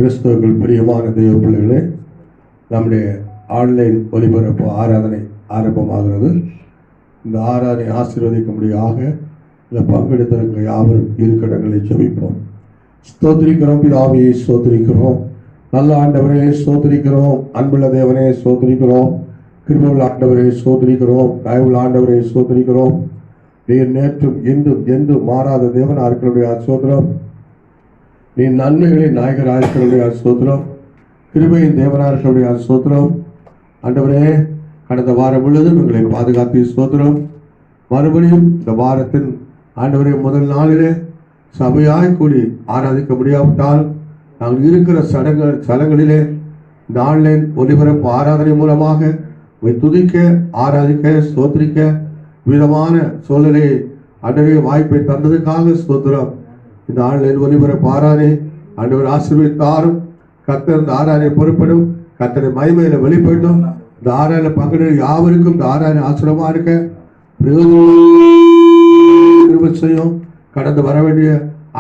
கிறிஸ்தவர்கள் பிரியமான தெய்வ பிள்ளைகளே, நம்முடைய ஆன்லைன் ஒலிபரப்பு ஆராதனை ஆரம்பமாகிறது. இந்த ஆராதனை ஆசீர்வதிக்கும்படியாக இந்த பங்கெடுத்திருக்க யாவரும் இருக்கடங்களை ஜெபிப்போம். ஸ்தோத்திரிக்கிறோம் பிதாவே, ஸ்தோத்திரிக்கிறோம் நல்ல ஆண்டவரே, ஸ்தோத்திரிக்கிறோம் அன்புள்ள தேவனே, ஸ்தோத்திரிக்கிறோம் கிருபையுள்ள ஆண்டவரே, ஸ்தோத்திரிக்கிறோம் தயவுள்ள ஆண்டவரே, ஸ்தோத்திரிக்கிறோம். நீர் நேற்றும் இன்றும் என்றும் மாறாத தேவன் இருக்கிறவருடைய ஸ்தோத்திரம். நீ நன்மைகளின் நாயகராக இருக்கிறவருடைய ஸ்தோத்திரம். கிருபையின் தேவனாக இருக்கிறவருடைய ஸ்தோத்திரம். ஆண்டவரே, கடந்த வாரம் முழுவதும் எங்களை பாதுகாத்து ஸ்தோத்திரம். மறுபடியும் இந்த வாரத்தின் ஆண்டவரே முதல் நாளிலே சபையாய் கூடி ஆராதிக்க முடியாவிட்டால் நாங்கள் இருக்கிற ஸ்தலங்களிலே இந்த ஆன்லைன் ஒலிபரப்பு ஆராதனை மூலமாக துதிக்க, ஆராதிக்க, ஸ்தோத்திரிக்க விதமான சூழ்நிலை ஆண்டவரே வாய்ப்பை தந்ததுக்காக ஸ்தோத்திரம். இந்த ஆன்லைன் ஒலிபரப்பு ஆராதனை ஆண்டவர் ஆசீர்வதித்தாரும். கர்த்தர் இந்த ஆராதனை பொறுப்படும், கர்த்தரை மகிமையில வெளிப்படும். இந்த ஆராதனை பங்கெடு யாவருக்கும் இந்த ஆராதனை ஆசிரமா இருக்க செய்யும். கடந்து வர வேண்டிய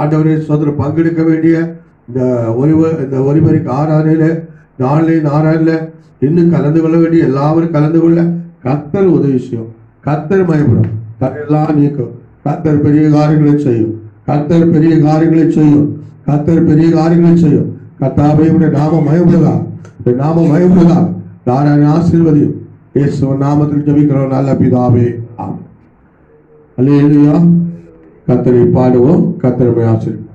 ஆண்டவரே சோதனை பங்கெடுக்க வேண்டிய இந்த ஒலிபரிக்கு ஆராதனையில, இந்த ஆன்லைன் ஆராதனையில இன்னும் கலந்து கொள்ள வேண்டிய எல்லாரும் கலந்து கொள்ள கர்த்தர் உதவி செய்யும். கர்த்தர் மயப்படும், தடையெல்லாம் நீக்கும். கர்த்தர் பெரிய காரியங்களை செய்யும். கர்த்தர் பெரிய காரியங்களை செய்யும். கர்த்தர் பெரிய காரியங்களை செய்யும். கர்த்தாவே, நாம மயப்படுதா, நாம மயப்படுதா, தாரான ஆசீர்வதியும். இயேசுவின் நாமத்தில் ஜெபிக்கிறோம் நல்ல பிதாவே, ஆமென். அல்லேலூயா. கர்த்தரை பாடுவோம். கர்த்தரை ஆசீர்வதியும்.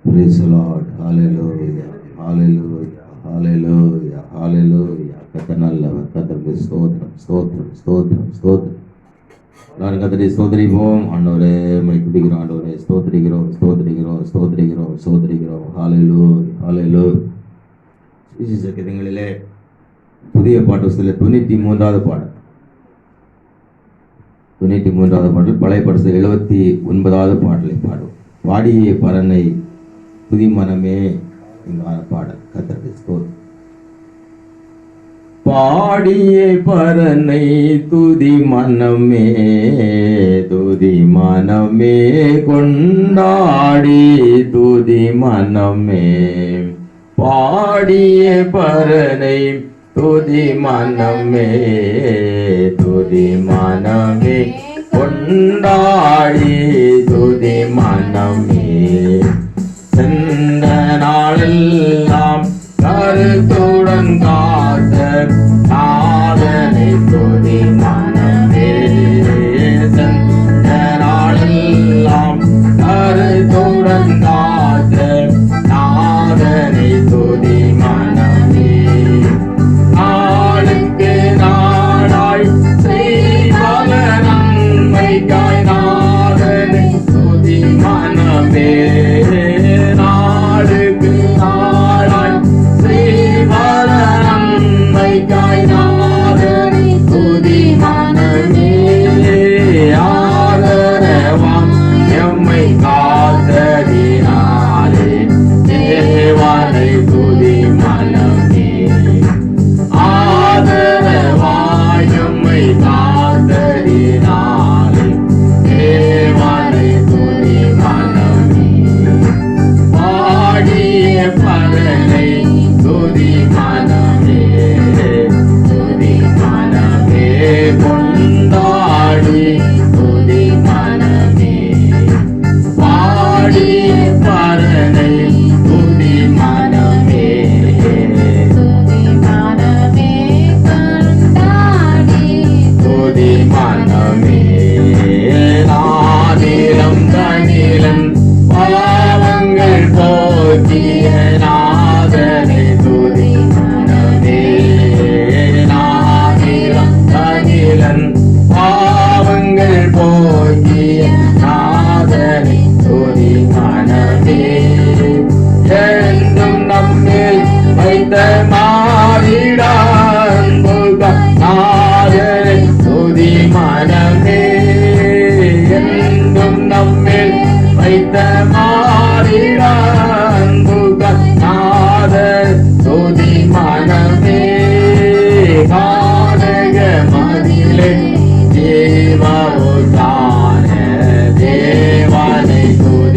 Praise the Lord. Hallelujah. Hallelujah. Hallelujah. Hallelujah. கர்த்தர் நல்லவர். கர்த்தருக்கு ஸ்தோத்திரம், ஸ்தோத்திரம், ஸ்தோத்திரம், ஸ்தோத்திரம். எல்லாரும் கர்த்தரை ஸ்தோத்திரிப்போம். ஆண்டவரே உம்மை துதிக்கிறோம். ஆண்டவரே ஸ்தோத்திரிக்கிறோம், ஸ்தோத்திரிக்கிறோம், ஸ்தோத்திரிக்கிறோம், ஸ்தோத்திரிக்கிறோம். ஹalleluya. ஹalleluya. விசேஷ கீதங்களிலே புதிய பாட்டு புத்தகத்திலே 93வது பாடல், 93வது பாடல், பழைய பாட்டு 79வது பாடலை பாடுவோம். பாடிய பரனை துதி மனமே என்கிற பாடல். கர்த்தருக்கு ஸ்தோத்திரம். பாடிய பரனை துதி மனமே, துதி மனமே கொண்டாடி துதி மனமே. பாடிய பரனை துதி மனமே, துதி மனமே கொண்டாடி துதி மனமே. சென்ற நாளெல்லாம் கருத்துடன் காத்த நாதனை துதி மனமே. சென்ற நாளெல்லாம் கருத்துடன் காத்த நாதனை துதி மனமே. நாளுக்கு நாளாய் செய்வல நன்மைக்காய் நாதனை துதி மனமே. நாளுக்கு நாளாய் செய்வல நன்மைக்காய் நாதனை துதி மனமே. ஆதரவாம் எம்மை காத்ததினாலே தேவனை துதி மனமே. ஆதரவாய் எம்மை காத்ததினாலே தேவனை துதி மனமே. பாடிய பரனை துதி மனமே, துதி மனமே கொண்டாடி துதி மனமே. பாடிய பரனை துதி மனமே, துதி மனமே கொண்டாடி துதி மனமே. நானிலம் தனிலம் பாவங்கள் போக்கிய நாதனை துதி மனமே. நானிலம் தனிலன் பாவங்கள் போக்கிய நாதனை துதி மனமே. என்றும் நம்மில் வைத்த மாறிடான் நாதனை துதி மனமே. என்றும் நம்மில் வைத்த மாறிடான் நாதன் துதி மனமே. காணக மதிலே தேவ தேவனை துதி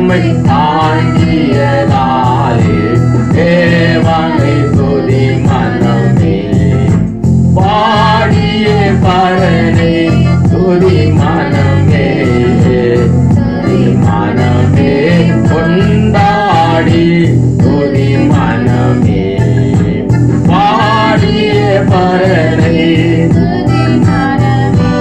உம்மை தாங்கியதாலே தேவனை துதி மனமே பாடிய பரனை துதி மனமே கொண்டாடி துதி மனமே பாடிய பரனை துதி மனமே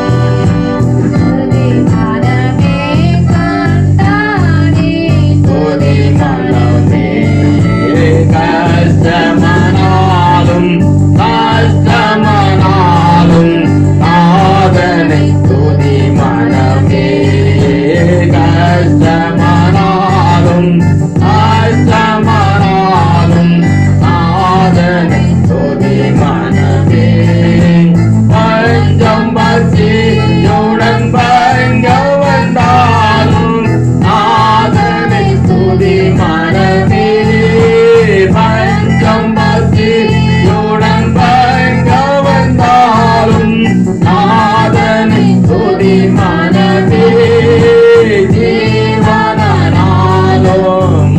கஷ்டமானாலும் கஷ்டமானாலும் நாதனை துதி மனமே கஷ்டமானாலும் கஷ்டமானாலும் நாதனை துதி மனமே பஞ்சம் பசியுடன் பங்க வந்தாலும் நாதனை துதி மனமே பஞ்சம் பசியுடன் பங்க வந்தாலும் நாதனை துதி மனமே ஜீவனானாலும்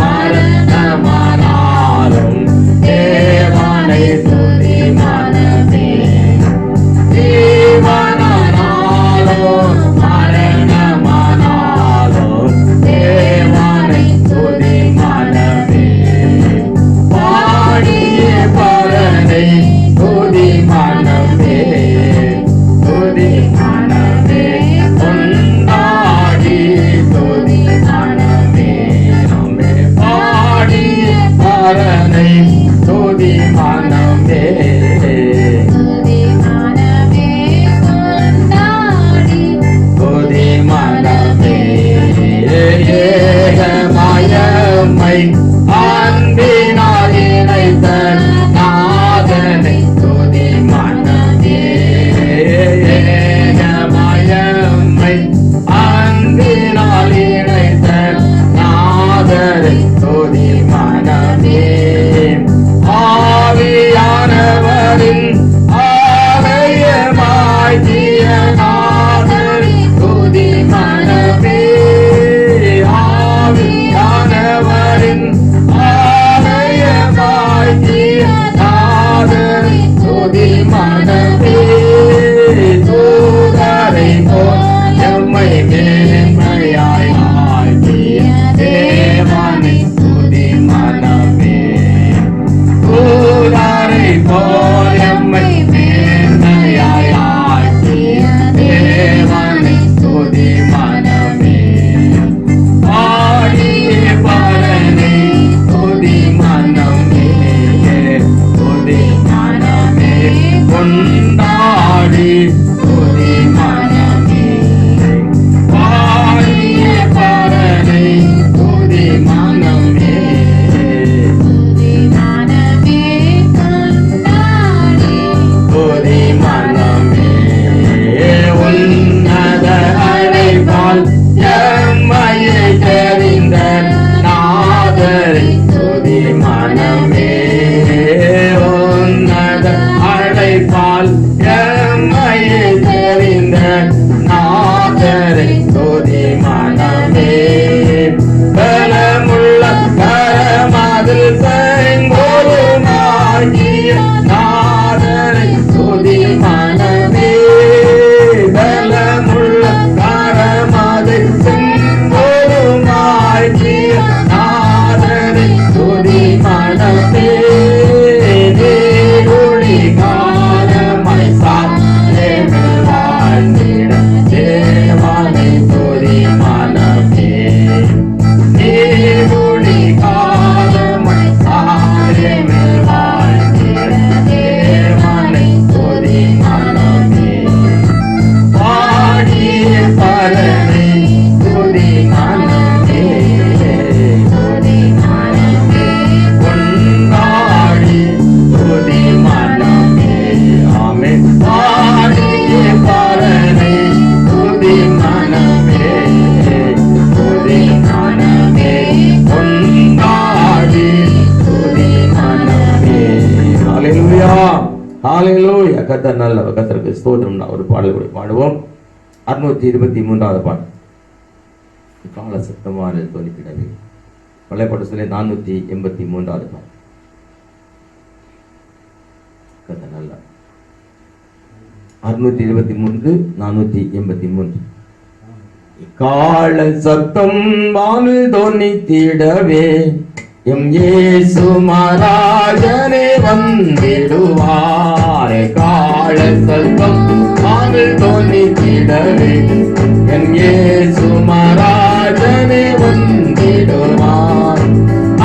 மரணமானாலும் தேவனை துதி மனமே ஜீவனானாலும் மரணமானாலும் தேவனை துதி மனமே பாடிய பரனை துதி மனமே துதி மனமே கொண்டாடி துதி மனமே நம்மே பாடிய பரனை துதி மனமே துதி மனமே ஏகமயமை அன்பினால் இணைத்த நாதனை துதி மனமே ஏகமயமை அன்பினால் இணைத்த நாதனை துதி மனமே ஆவியானவரின் ஆலயமாகிய நாதனை துதி மனமே ஆவியானவரின் ஆலயமாகிய நாதனை துதி மனமே தூதரை போல் எம்மை மேன்மையாய் ஆக்கிய தேவனை துதி மனமே தூதரை போல் எம்மை மேன்மையாய் ஆக்கிய தேவனை துதி மனமே பாடிய பரனை துதி மனமே துதி மனமே கொண்டாடி துதி மனமே பாடிய பரனை துதி மனமே துதி மனமே உன்னத அழைப்பால் எம்மையை தெரிந்த நாதரை துதி மனமே உன்னத அழைப்பால் எம்மையை தெரிந்த நாதரை துதி மனமே பலமுள்ள கரமதில் செங்கோலுமாகிய நாதரை துதி மனமே பலமுள்ள கரமதில் செங்கோலுமாகிய நாதரை துதி மனமே நீருளி காலமாய் சாத்திரமில் வாழ்ந்திட தேவனை துதி மனமே நீருளி காலமாய் சாத்திரமில் வாழ்ந்திட தேவனை துதி மனமே பாடிய பரனை துதி மனமே துதி மனமே கொண்டாடி துதி மனமே ஆமென் பாடிய பரனை துதி மனமே துதி மனமே கொண்டாடி துதி மனமே ஹalleluya ஹalleluya கர்த்தர் நல்லவர் கர்த்தருக்கு ஸ்தோத்திரம். ஒரு பாடல் கூட பாடுவோம். 623வது பாடல். கால சத்தமாக தோன்றிக்கிடவே. பழைய படத்திலே 483வது பாடல். கதை நல்லா 623 483. கால சத்தம் வானு தோன்றித்திடவே எம் இயேசு மகாராஜனே வந்திடுவார். கால சத்தம் வானு தோன்றித்திடவே எம் இயேசு மகாராஜனே வந்திடுவார்.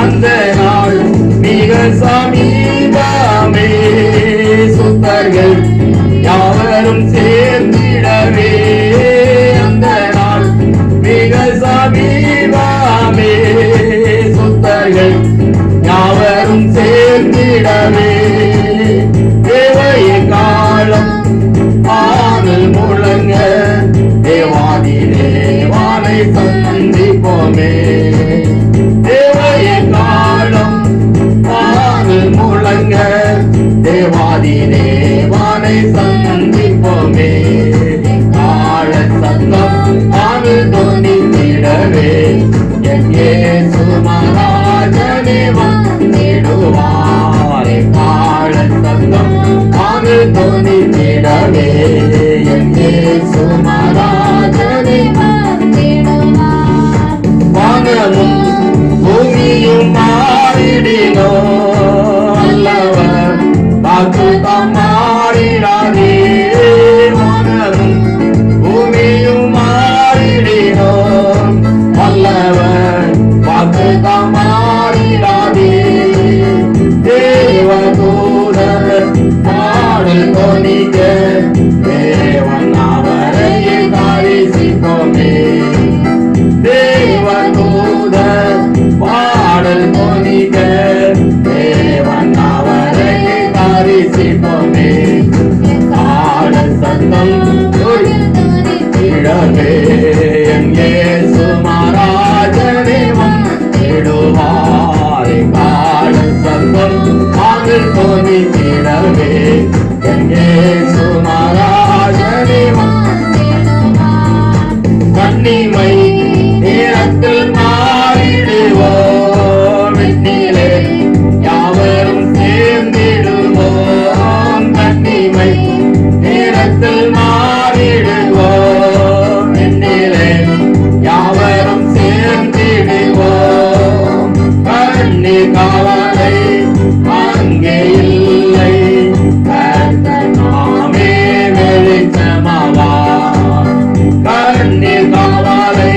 அந்த நாள் மிக சமீபமே, சுத்தர்கள் யாவரும் சேர்ந்திடவே. அந்த நாள் மிக சமீபமே, சுத்தர்கள் யாவரும் சேர்ந்திடவே. தேவைய காலம் ஆனல் முழங்க தேவாதி தேவானை சந்திப்போமே. தேவைய காலம் ஆனல் முழங்க தேவாதி தேவானை சந்திப்போமே. கால சத்தம் ஆனல் தோன்றித்திடவே என் இயேசு மகாராஜனே வந்திடுவார். கால சத்தம் ஆனல் தோன்றித்திடவே என் இயேசு மகாராஜனே வந்திடுவார். வானமும் பூமியும் மாறிடினோ அல்லவர் வாக்குத்தம் மாறிடாதே. வானமும் பூமியும் மாறிடினோ அல்லவர் வாக்குத்தம் மாறிடாதே. தேவதூதர் பாடல் தொனிக்க தேவன் அவரை தரிசிப்போமே. தேவதூதர் பாடல் தொனிக்க தேவன் அவரை தரிசிப்போமே. கால சத்தம் தோன்றித்திடவே என் இயேசு மகாராஜனே வந்திடுவார். கால சத்தம் ஆனல் தோன்றித்திடவே என் இயேசு மகாராஜனே வந்திடுவார். கண்ணிமை நேரத்தில் மாறிடுவோம். வெண்ணிலே யாவரும் சேர்ந்திடுவோம். கண்ணிமை நேரத்தில் மாறிடுவோம். வெண்ணிலே யாவரும் சேர்ந்திடுவோம். கண்ணீர் காவலை அங்கே இல்லை, கர்த்தர் நாமே வெளிச்சமாவார். கண்ணீர் காவலை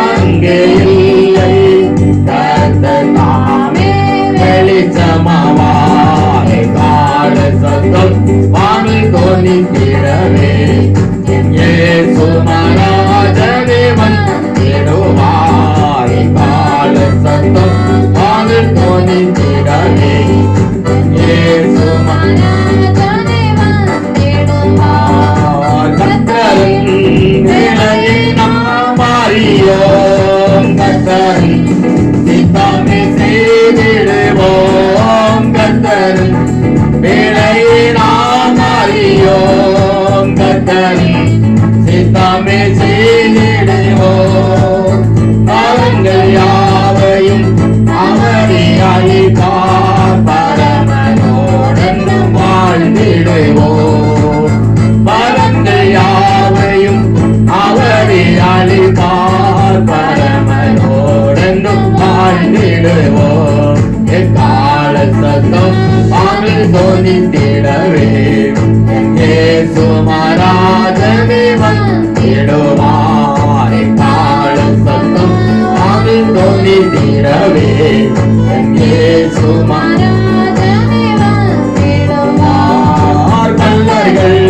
அங்கே இல்லை, கர்த்தர் நாமே வெளிச்சமாவார். கால சத்தம் வானில் தோன்றித்திடவே என் இயேசு மகாராஜனே வந்திடுவார். கால சத்தம் வானில் தோன்றித்திடவே என் இயேசு மகாராஜனே வந்திடுவார். கர்த்தரின் வேலையை நாம் அறியோம். கர்த்தரின் சித்தமே செய்திடுவோம். கர்த்தரின் வேலையை நாம் அறியோம். கர்த்தரின் சித்தமே செய்திடுவோம். காலங்கள் யாவையும் அவரை அழிப்பார். பரமனோடென்றும் வாழ்ந்திடுவோம். பலங்கள் யாவையும் அவரை அழிப்பார். பரமனோடென்றும் வாழ்ந்திடுவோம். எக்கால சத்தம் ஆனல் தோன்றித்திடவே என் இயேசு மகாராஜனே வந்திடுவார். எக்கால சத்தம் ஆனல் தோன்றித்திடவே என் இயேசு மகாராஜனே வந்திடுவார். கல்லர்கள்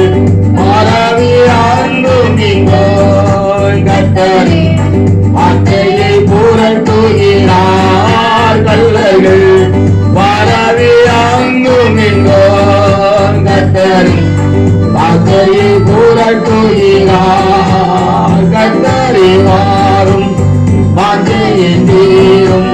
மறவி அன்பும் இங்கோ கர்த்தரின் வார்த்தையை புரட்டுகிறார். கல்லர்கள் மறவி அங்கும் இங்கோ கர்த்தரின் வார்த்தையை புரட்டுகிறார். கர்த்தரை வாரும் வார்த்தையை தீரும்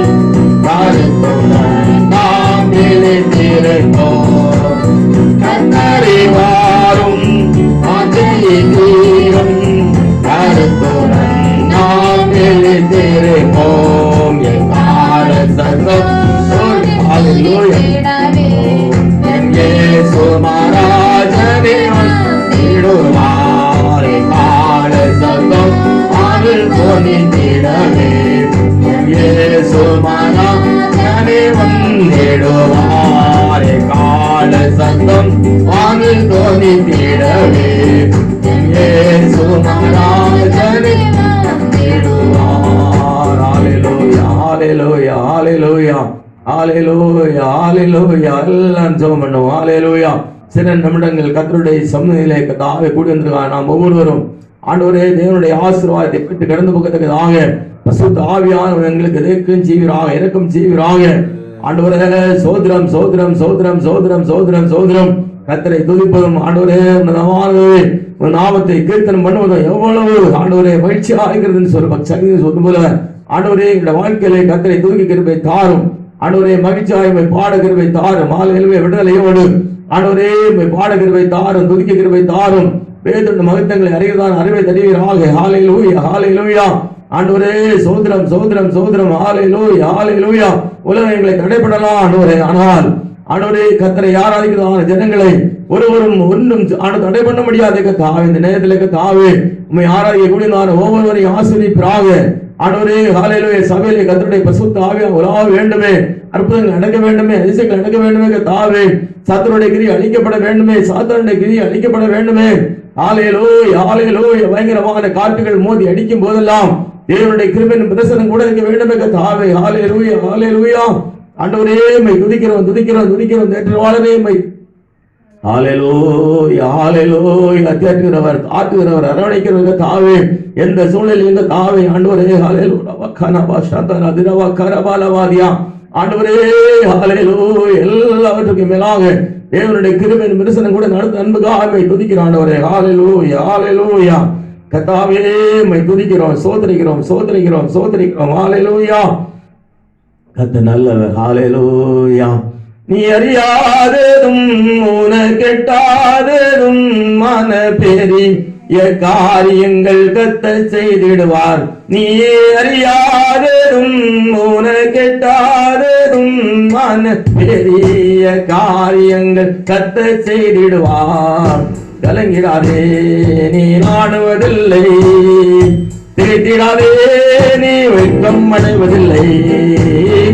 இயேசு மனமே வந்திடுவாரே, கால சத்தம் வானில் தோனித்திடவே, இயேசு மராஜனே வந்திடுவார். ஹalleluya ஹalleluya ஹalleluya ஹalleluya ஹalleluya. எல்லாம் ஜெபம் பண்ணுவோம். ஹalleluya. சில நிமிடங்கள் கர்த்தருடைய சமூகத்திலே கர்த்தாவே கூடி வந்திருக்காங்க. நாம் ஒவ்வொருவரும் ஆண்டவரே தேவனுடைய ஆசீர்வாதத்தை பெற்று கடந்து போகத்தக்கதாக பரிசுத்த ஆவியானவர் எங்களுக்கு இரக்கம் செய்வீராக. ஆண்டவரே சோதரம் சோதரம் சோதரம் சோதரம் சோதரம் சோதரம். கர்த்தரை துதிப்பதும் ஆண்டவரே உன் நாமத்தை கீர்த்தனம் பண்ணுவதும் எவ்வளவு ஆண்டவரே மகிழ்ச்சியா இருக்கிறதுன்னு சொல்லும் போல ஆண்டவரே எங்களுடைய வாழ்க்கையிலே கர்த்தரை தூக்கி கிருபை தாரும். ஆண்டவரே மகிழ்ச்சியாய் பாட கிருபை தாரும். மாலையிலுமே விடுதலையோடு ஆண்டவரே பாட கிருபை தாரும், துதிக்க கிருபை தாரும். வேதத்தின் மகத்துவங்களை அறிவதான் அறிவை தருவீராக. ஹalleluya ஹalleluya. ஆண்டவரே சோதரம் சோதரம் சோதரம். ஹalleluya ஹalleluya. உலகம் எங்களை தடைப்படலாம் ஆண்டவரே, ஆனால் ஆண்டவரே கர்த்தரை ஆராதிக்கிறதான ஜனங்களை ஒருவரும் ஒன்றும் தடை பண்ண முடியாது. கர்த்தாவே இந்த நேரத்தில் கர்த்தாவே உம்மை ஆராதிக்கக்கூடிய ஒவ்வொருவரையும் ஆசீர்வதிப்பீராக. ஆண்டவரே ஹalleluya. சபையிலே கர்த்தருடைய பரிசுத்த ஆவியானவர் உலாவ வேண்டுமே, அற்புதங்கள் நடக்க வேண்டுமே, அதிசயங்கள் நடக்க வேண்டுமே. கர்த்தாவே சத்துருடைய கிரியை அழிக்கப்பட வேண்டுமே, சாத்தானுடைய கிரியை அழிக்கப்பட வேண்டுமே. ஹalleluya ஹalleluya. பயங்கரமான காற்றுகள் மோதி அடிக்கும் போதெல்லாம் தேவனுடைய கிருபையின் பிரசன்னம் கூட இருக்க வேண்டுமே. கர்த்தாவே ஹalleluya ஹalleluya. ஆண்டவரே உம்மை துதிக்கிறோம் துதிக்கிறோம் துதிக்கிறோம். தேற்றவாளரே உம்மை ஹalleluya ஹalleluya. தேற்றுகிறவர் ஆற்றுகிறவர் அரவணைக்கிறவர் கர்த்தாவே எந்த சூழ்நிலையில் கர்த்தாவே ஆண்டவரே ஹalleluya வக்கனபா ஷந்தன திரவ கரபாலவாதியா. ஆண்டவரே ஹalleluya. எல்லாவற்றுக்கும் மேலாக தேவனுடைய கிருபையின் பிரசன்னம் கூட நடத்த அன்புக்காக உம்மை துதிக்கிறோம் ஆண்டவரே. ஹalleluya ஹalleluya. கர்த்தாவே உம்மை துதிக்கிறோம் சோதரிக்கிறோம் சோதரிக்கிறோம் சோதரிக்கிறோம். ஹalleluya. கர்த்தர் நல்லவர். ஹalleluya. நீ அறியாததும் உனக்கெட்டாததும் மன பெரிய காரியங்கள் கர்த்தர் செய்திடுவார். நீ அறியாததும் உனக்கெட்டாததும் மன பெரிய காரியங்கள் கர்த்தர் செய்திடுவார். கலங்கிடாதே நீ நாடுவதில்லை, திகைத்திடாதே நீ வெட்கம் அடைவதில்லை.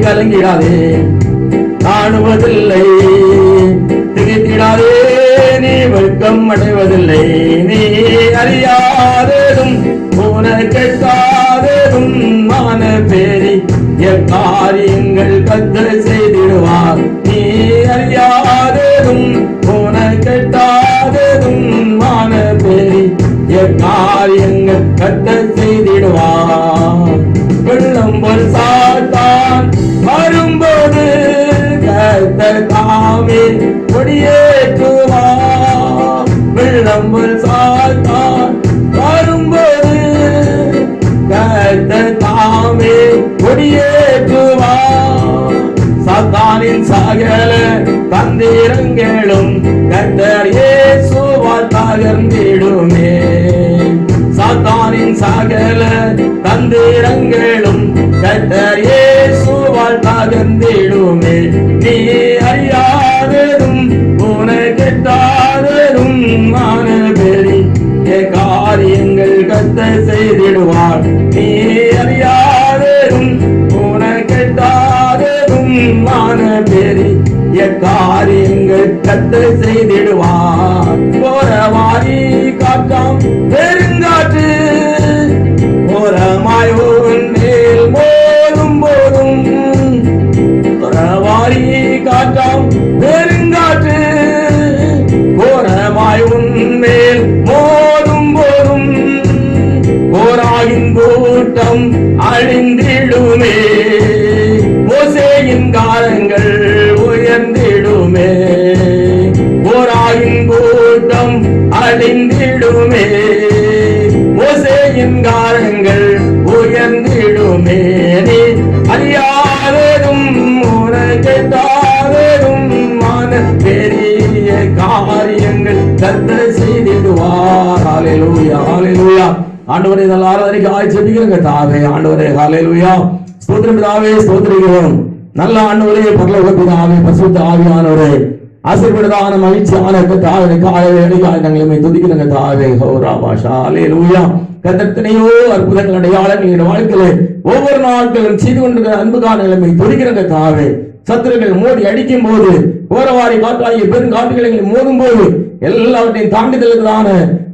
கலங்கிடாதே காணுவதில்லை, திகைத்திடாதே நீ வெட்கம் அடைவதில்லை. நீ அறியாததும் உனக்கெட்டாததும் மான பெரிய காரியங்கள் கர்த்தர் செய்திடுவார். நீ அறியாததும் உனக்கெட்டாததும் மான பெரிய காரியங்கள் கர்த்தர் செய்திடுவார். வெள்ளம் ஒரு சாத்தான் வரும்போது கர்த்தர் தாமே கொடியேற்றுவார். வெள்ளம் ஒரு சாத்தான் வரும்போது கர்த்தர் தாமே கொடியேற்றுவார். சாத்தானின் சகல தந்திரங்களும் கர்த்தர் இயேசுவால் தகர்ந்திடுமே. சாத்தானின் சகல தந்திரங்களும் கர்த்தர் இயேசுவால் தகர்ந்திடுமே. நீ அறியாததும் உனக்கெட்டாததும் மான பெரிய காரியங்கள் கர்த்தர் செய்திடுவார். நீ அறியாததும் உனக்கெட்டாததும் மான பெரிய காரியங்கள் கர்த்தர் செய்திடுவார். போரவாரி காற்றாம் பெருங்காற்று ஓரமாய் உன் மேல் மோதும் போதும், போரவாரி காற்றாம் பெருங்காற்று ஓரமாய் உன் மேல் மோதும் போதும், போராயின் கூட்டம் அழிந்திடுமே. மோசேயின் காலங்கள் உயர்ந்திடுமே. போராயின் கூட்டம் அழிந்திடுமே. மோசேயின் காலங்கள் உயர்ந்திடுமே. நீ அறியாததும் உனக்கெட்டாததும் மான பெரிய காரியங்கள் கர்த்தர் செய்திடுவார். ஹalleluya ஹalleluya. ஆண்டவரே நல்ல ஆராதனைக்கு ஆயத்தப்படுகிறோம் கர்த்தாவே. ஆண்டவரே ஹalleluya. ஸ்தோத்திரம் பிதாவே ஸ்தோத்திரிக்கிறோம். நல்ல ஆண்டவரே பரலோக பிதாவே பரிசுத்த ஆவியானவரே ஆசீர்வாதமான மகிழ்ச்சியான கர்த்தாவே காலையிலே நாங்கள் துதிக்கிறோம் கர்த்தாவே. ஹோ ராபாஷா ஹalleluya. கத்தனையோ அற்புதங்கள் அடையாளங்கள் என் வாழ்க்கையில ஒவ்வொரு நாட்களும் செய்து கொண்டிருக்கிற அன்பு காலங்களை துதிக்கிறங்க தாவே. சத்துருக்கள் மோதி அடிக்கும் போது ஓரவாரி காற்றாகிய பெரும் காற்றுகளை மோதும் போது எல்லாவற்றையும் தாண்டிதலுக்கான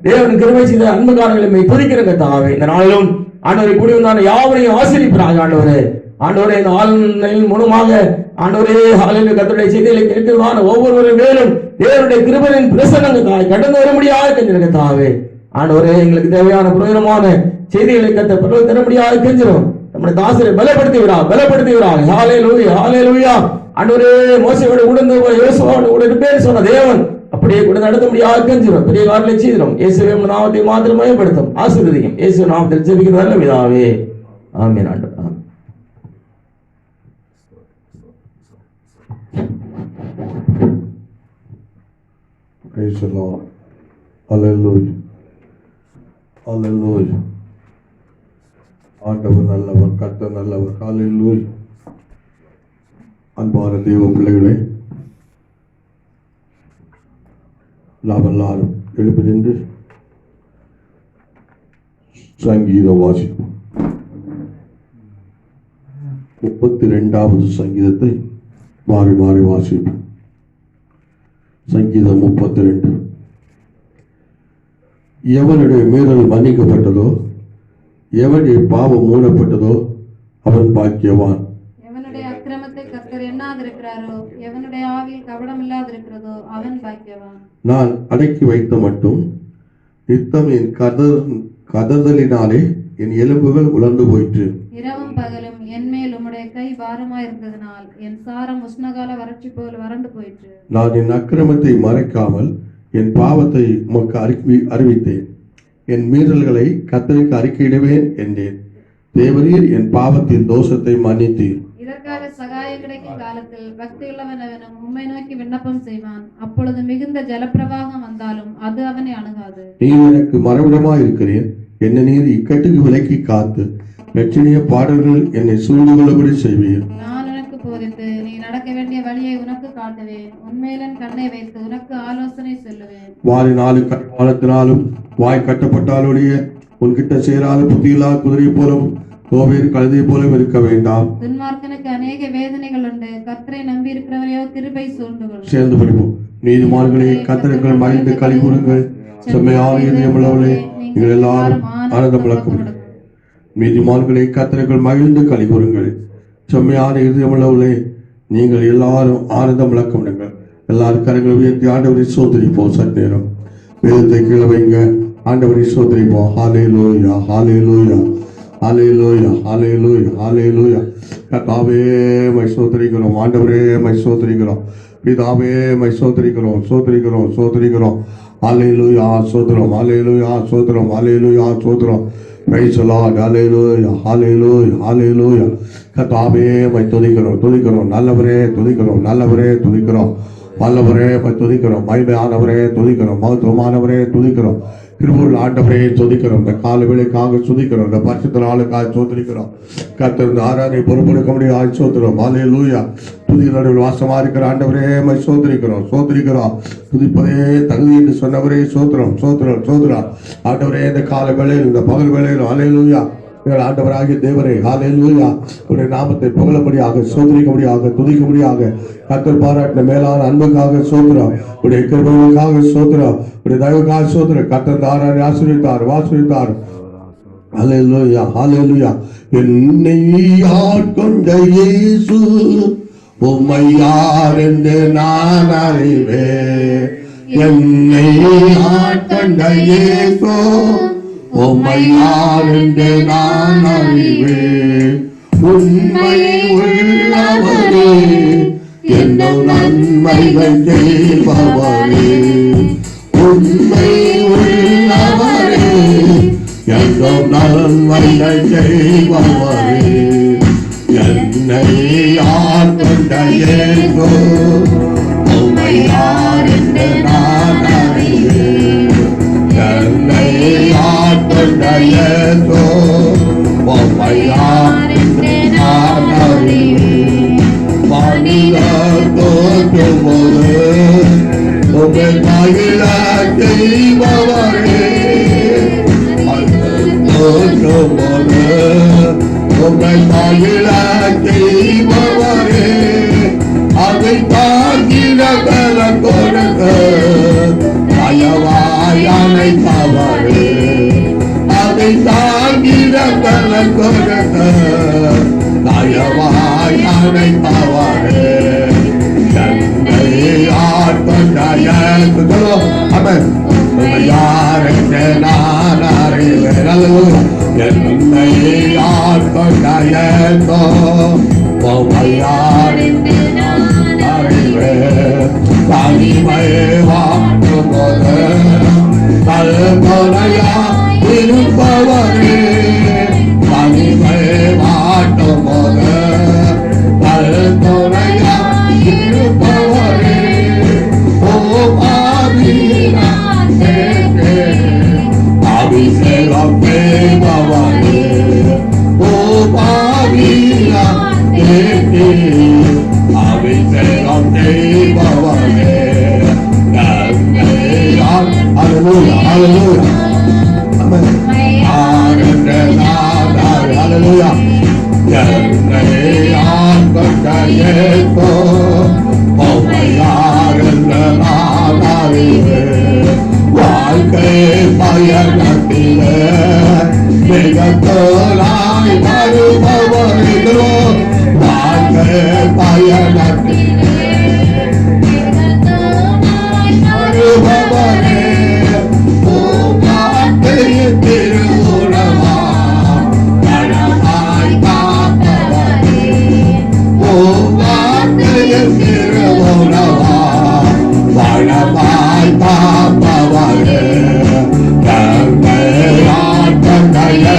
தேவன் கிருபை செய்த அன்பு காலங்களை துதிக்கிறங்க தாவே. இந்த நாளிலும் ஆண்டவரை கூடி வந்தான யாவரையும் ஆசீர்வதிப்பாராக ஆண்டவரே. ஆண்டவரே இந்த ஆளுநரின் மூலமாக ஆண்டவரே ஹalleluya கர்த்தருடைய செய்திகளை கேட்கிறதான ஒவ்வொரு மேலும் தேவனுடைய கிருபையின் பிரசன்னங்க தாய் கடந்து வர முடியாது கெஞ்சிருங்க தாவே. ஆண்டவரே எங்களுக்கு தேவையான பிரயோஜனமான செய்திகளை கர்த்தர் பரவ தர முடியாது கெஞ்சிரும். நம்முடைய தாசரை பலப்படுத்துகிறார். ஹalleluya ஹalleluya. ஆண்டவரே மோசேயோடு உடந்து யோசுவாவோடு கூட இருப்பேன்னு சொன்ன தேவன் அப்படியே கூட நடத்த முடியாது கெஞ்சிரும். பெரிய காரியங்களை செய்திரும். இயேசுவின் நாமத்தை மாத்திரம் மயப்படுத்தும் ஆசீர்வதிக்கும். இயேசு நாமத்தில் ஜெபிக்கிற நல்ல பிதாவே. ஆமென். ஆண்டவரே Praise the Lord. Hallelujah. Hallelujah. ஆண்டவர் நல்லவர், கர்த்தர் நல்லவர். ஹalleluya. அன்பான தேவ பிள்ளைகளே, நாம் எல்லாரும் எழுப்பி நின்று சங்கீதம் வாசிப்போம். 32வது சங்கீதத்தை மாறி மாறி வாசிப்போம். சங்கீதம் 32. எவனுடைய மீறல் மன்னிக்கப்பட்டதோ, எவனுடைய பாவம் மூடப்பட்டதோ அவன் பாக்கியவான். எவனுடைய அக்கிரமத்தை கர்த்தர் எண்ணாதிருக்கிறாரோ, எவனுடைய ஆவியில் கபடம் இல்லாதிருக்கிறதோ அவன் பாக்கியவான். நான் அடக்கி வைத்த மட்டும் நித்தம் என் கதறலினாலே என் எலும்புகள் உலர்ந்து போயிற்று. இரவும் பகலும் என் மேல் உம்முடைய கை பாரமாயிருந்ததினால் என் சாரம் உஷ்ணகால வறட்சி போல் வறண்டு போயிற்று. நான் என் அக்கிரமத்தை மறைக்காமல் என் பாவத்தை உமக்கு அறிவித்தேன். என் மீறல்களை கர்த்தருக்கு அறிக்கையிடுவேன் என்றேன். தேவரீர் என் பாவத்தின் தோஷத்தை மன்னித்தீர். இதற்காக சகாயம் கிடைக்கும் காலத்தில் பக்தியுள்ளவன் அவனும் உம்மை நோக்கி விண்ணப்பம் செய்வான். அப்பொழுது மிகுந்த ஜலப்பிரவாகம் வந்தாலும் அது அவனை அணுகாது. நீர் எனக்கு மறைவிடமாய் இருக்கிறேன். என்னை நீர் இக்கட்டுக்கு விலக்கி காத்து பிரச்சனைய பாடல்கள் என்னை சூழ்ந்து கொள்ளபடி செய்வீர். நான் உனக்கு போதித்து நீ நடக்க வேண்டிய வழியை உனக்கு காட்டுவேன். உன்மேலன் கண்ணை வைத்து உனக்கு ஆலோசனை சொல்லுவேன். வாலினாலும் கட்டுப்பாலத்தினாலும் வாய் கட்டப்பட்டாலுடைய உன்கிட்ட சேராத புத்தியில்லா குதிரை போலும் கோவேறு கழுதை போலும் இருக்க வேண்டாம். துன்மார்க்கனுக்கு அநேக வேதனைகள் உண்டு. கர்த்தரை நம்பி இருக்கிறவரையோ கிருபை சூழ்ந்து கொள்ளும். சேர்ந்து படிப்போம். நீதிமான்களே கர்த்தருக்குள் மகிழ்ந்து களி கூறுங்கள். செம்மையான இதயமுள்ளவர்களே நீங்கள் எல்லாரும் ஆனந்தம் விளக்கும். நீதிமான்களே கர்த்தருக்குள் மகிழ்ந்து களி கூறுங்கள். செம்மையான இதயமுள்ளவர்களே நீங்கள் எல்லாரும் ஆனந்தம் விளக்கமிடுங்கள். எல்லாரும் கரங்களை உயர்த்தி ஆண்டவரை சோதரிப்போம். சற்று நேரம் வேதத்தை கீழே வைங்க. ஆண்டவரை சோதரிப்போம். ஹalleluya ஹalleluya ஹalleluya ஹalleluya ஹalleluya. கர்த்தாவே மை சோதரிக்கிறோம். ஆண்டவரே மை சோதரிக்கிறோம். பிதாவே மை சோதரிக்கிறோம். சோதரிக்கிறோம். ஹalleluya சோதரம். ஹalleluya சோதரம். ஹalleluya சோதரம். Praise the Lord. Hallelujah. Hallelujah. Hallelujah. கர்த்தாவே மை துதிக்கிறோம். நல்லவரே துதிக்கிறோம். வல்லவரே மை துதிக்கிறோம். மகிமையானவரே துதிக்கிறோம். மகத்துவமானவரே துதிக்கிறோம். கிருபையுள்ள ஆண்டவரே துதிக்கிறோம். இந்த கால வேளைக்காக துதிக்கிறோம். இந்த பரிசுத்த நாளுக்காக சோதரிக்கிறோம். கர்த்தர் இந்த ஆராதனை பொறுப்பெடுக்க முடியாது சோதரம். ஹalleluya. துதியின் நடுவில் வாசமா இருக்கிற ஆண்டவரே மை சோதரிக்கிறோம். துதிப்பதே தகுதி என்று சொன்னவரே சோத்திரம். ஆண்டவரே இந்த கால வேளையில் இந்த பகல் வேளையில் ஹalleluya எங்கள் ஆண்டவராகிய தேவரே ஹalleluya உடைய நாமத்தை புகழும்படியாக சோதரிக்கும்படியாக துதிக்கும்படியாக கர்த்தர் பாராட்டின மேலான அன்புக்காக சோத்திரம். உடைய கிருபைக்காக சோத்திரம். உடைய தயவுக்காக சோத்திரம். கர்த்தர் தாராரை ஆசீர்வதித்தார். ஹalleluya. என்னை ஆட்கொண்ட இயேசு உம்மை யார் என்று நான் அறிவேன். என்னை ஆட்கொண்ட இயேசு உம்மை யார் என்று நான் அறிவேன். உண்மை உள்ளவரே என்னும் நன்மைகள் செய்பவரே. உண்மை உள்ளவரே என்னும் நன்மைகள் செய்பவரே. என்னை யார் கொண்ட ஏதோ உம்மை யார் என்று நான் அறிவேன். என்னை யார் கொண்ட ஏதோ உம்மை யார் என்று நான் அறிவேன். மனிதர் தோற்றும் போது உம்மை மகிழ செய்பவரே. தோற்றும் போது உம்மை மகிழ செய்பவரே, அதை தாங்கிட பலம் கொடுக்க தயவாய் அணைப்பவரே, அதை தாங்கிட பலம் கொடுக்க தயவாய் அணைப்பவரே. என்னை ஆட்கொண்டாயோ அவன் யாருக்கு நான் அறிவேன். என்னை ஆட்கொண்டாயோ யாருக்கு நான் அறிவேன். தனிமை வாட்டும் போது தல்கொலையா இருப்பவரே, தனிமை வாட்டும் போது தல்கொலையா இருப்பவரே. ஓ அபிஷேகம் செய்பவரே, ஓ அபிஷேகம் செய்பவரே. Hallelujah, hallelujah. Amen. Hallelujah. என்னை ஆட்கொண்டேயோ யாரென்று நான் அறிவேன். வாழ்க்கை பயணத்திலே மிக தோளாய் வருபவர்களோ, வாழ்க்கை பயணத்திலே வருபவரே, பூங்காற்றையின் திருவுளவா கனமாய் காப்பவரே, பூங்காற்றையின் திருவுளவா வனமாய் காப்பவரே. என்னை ஆட்கொண்டேயோ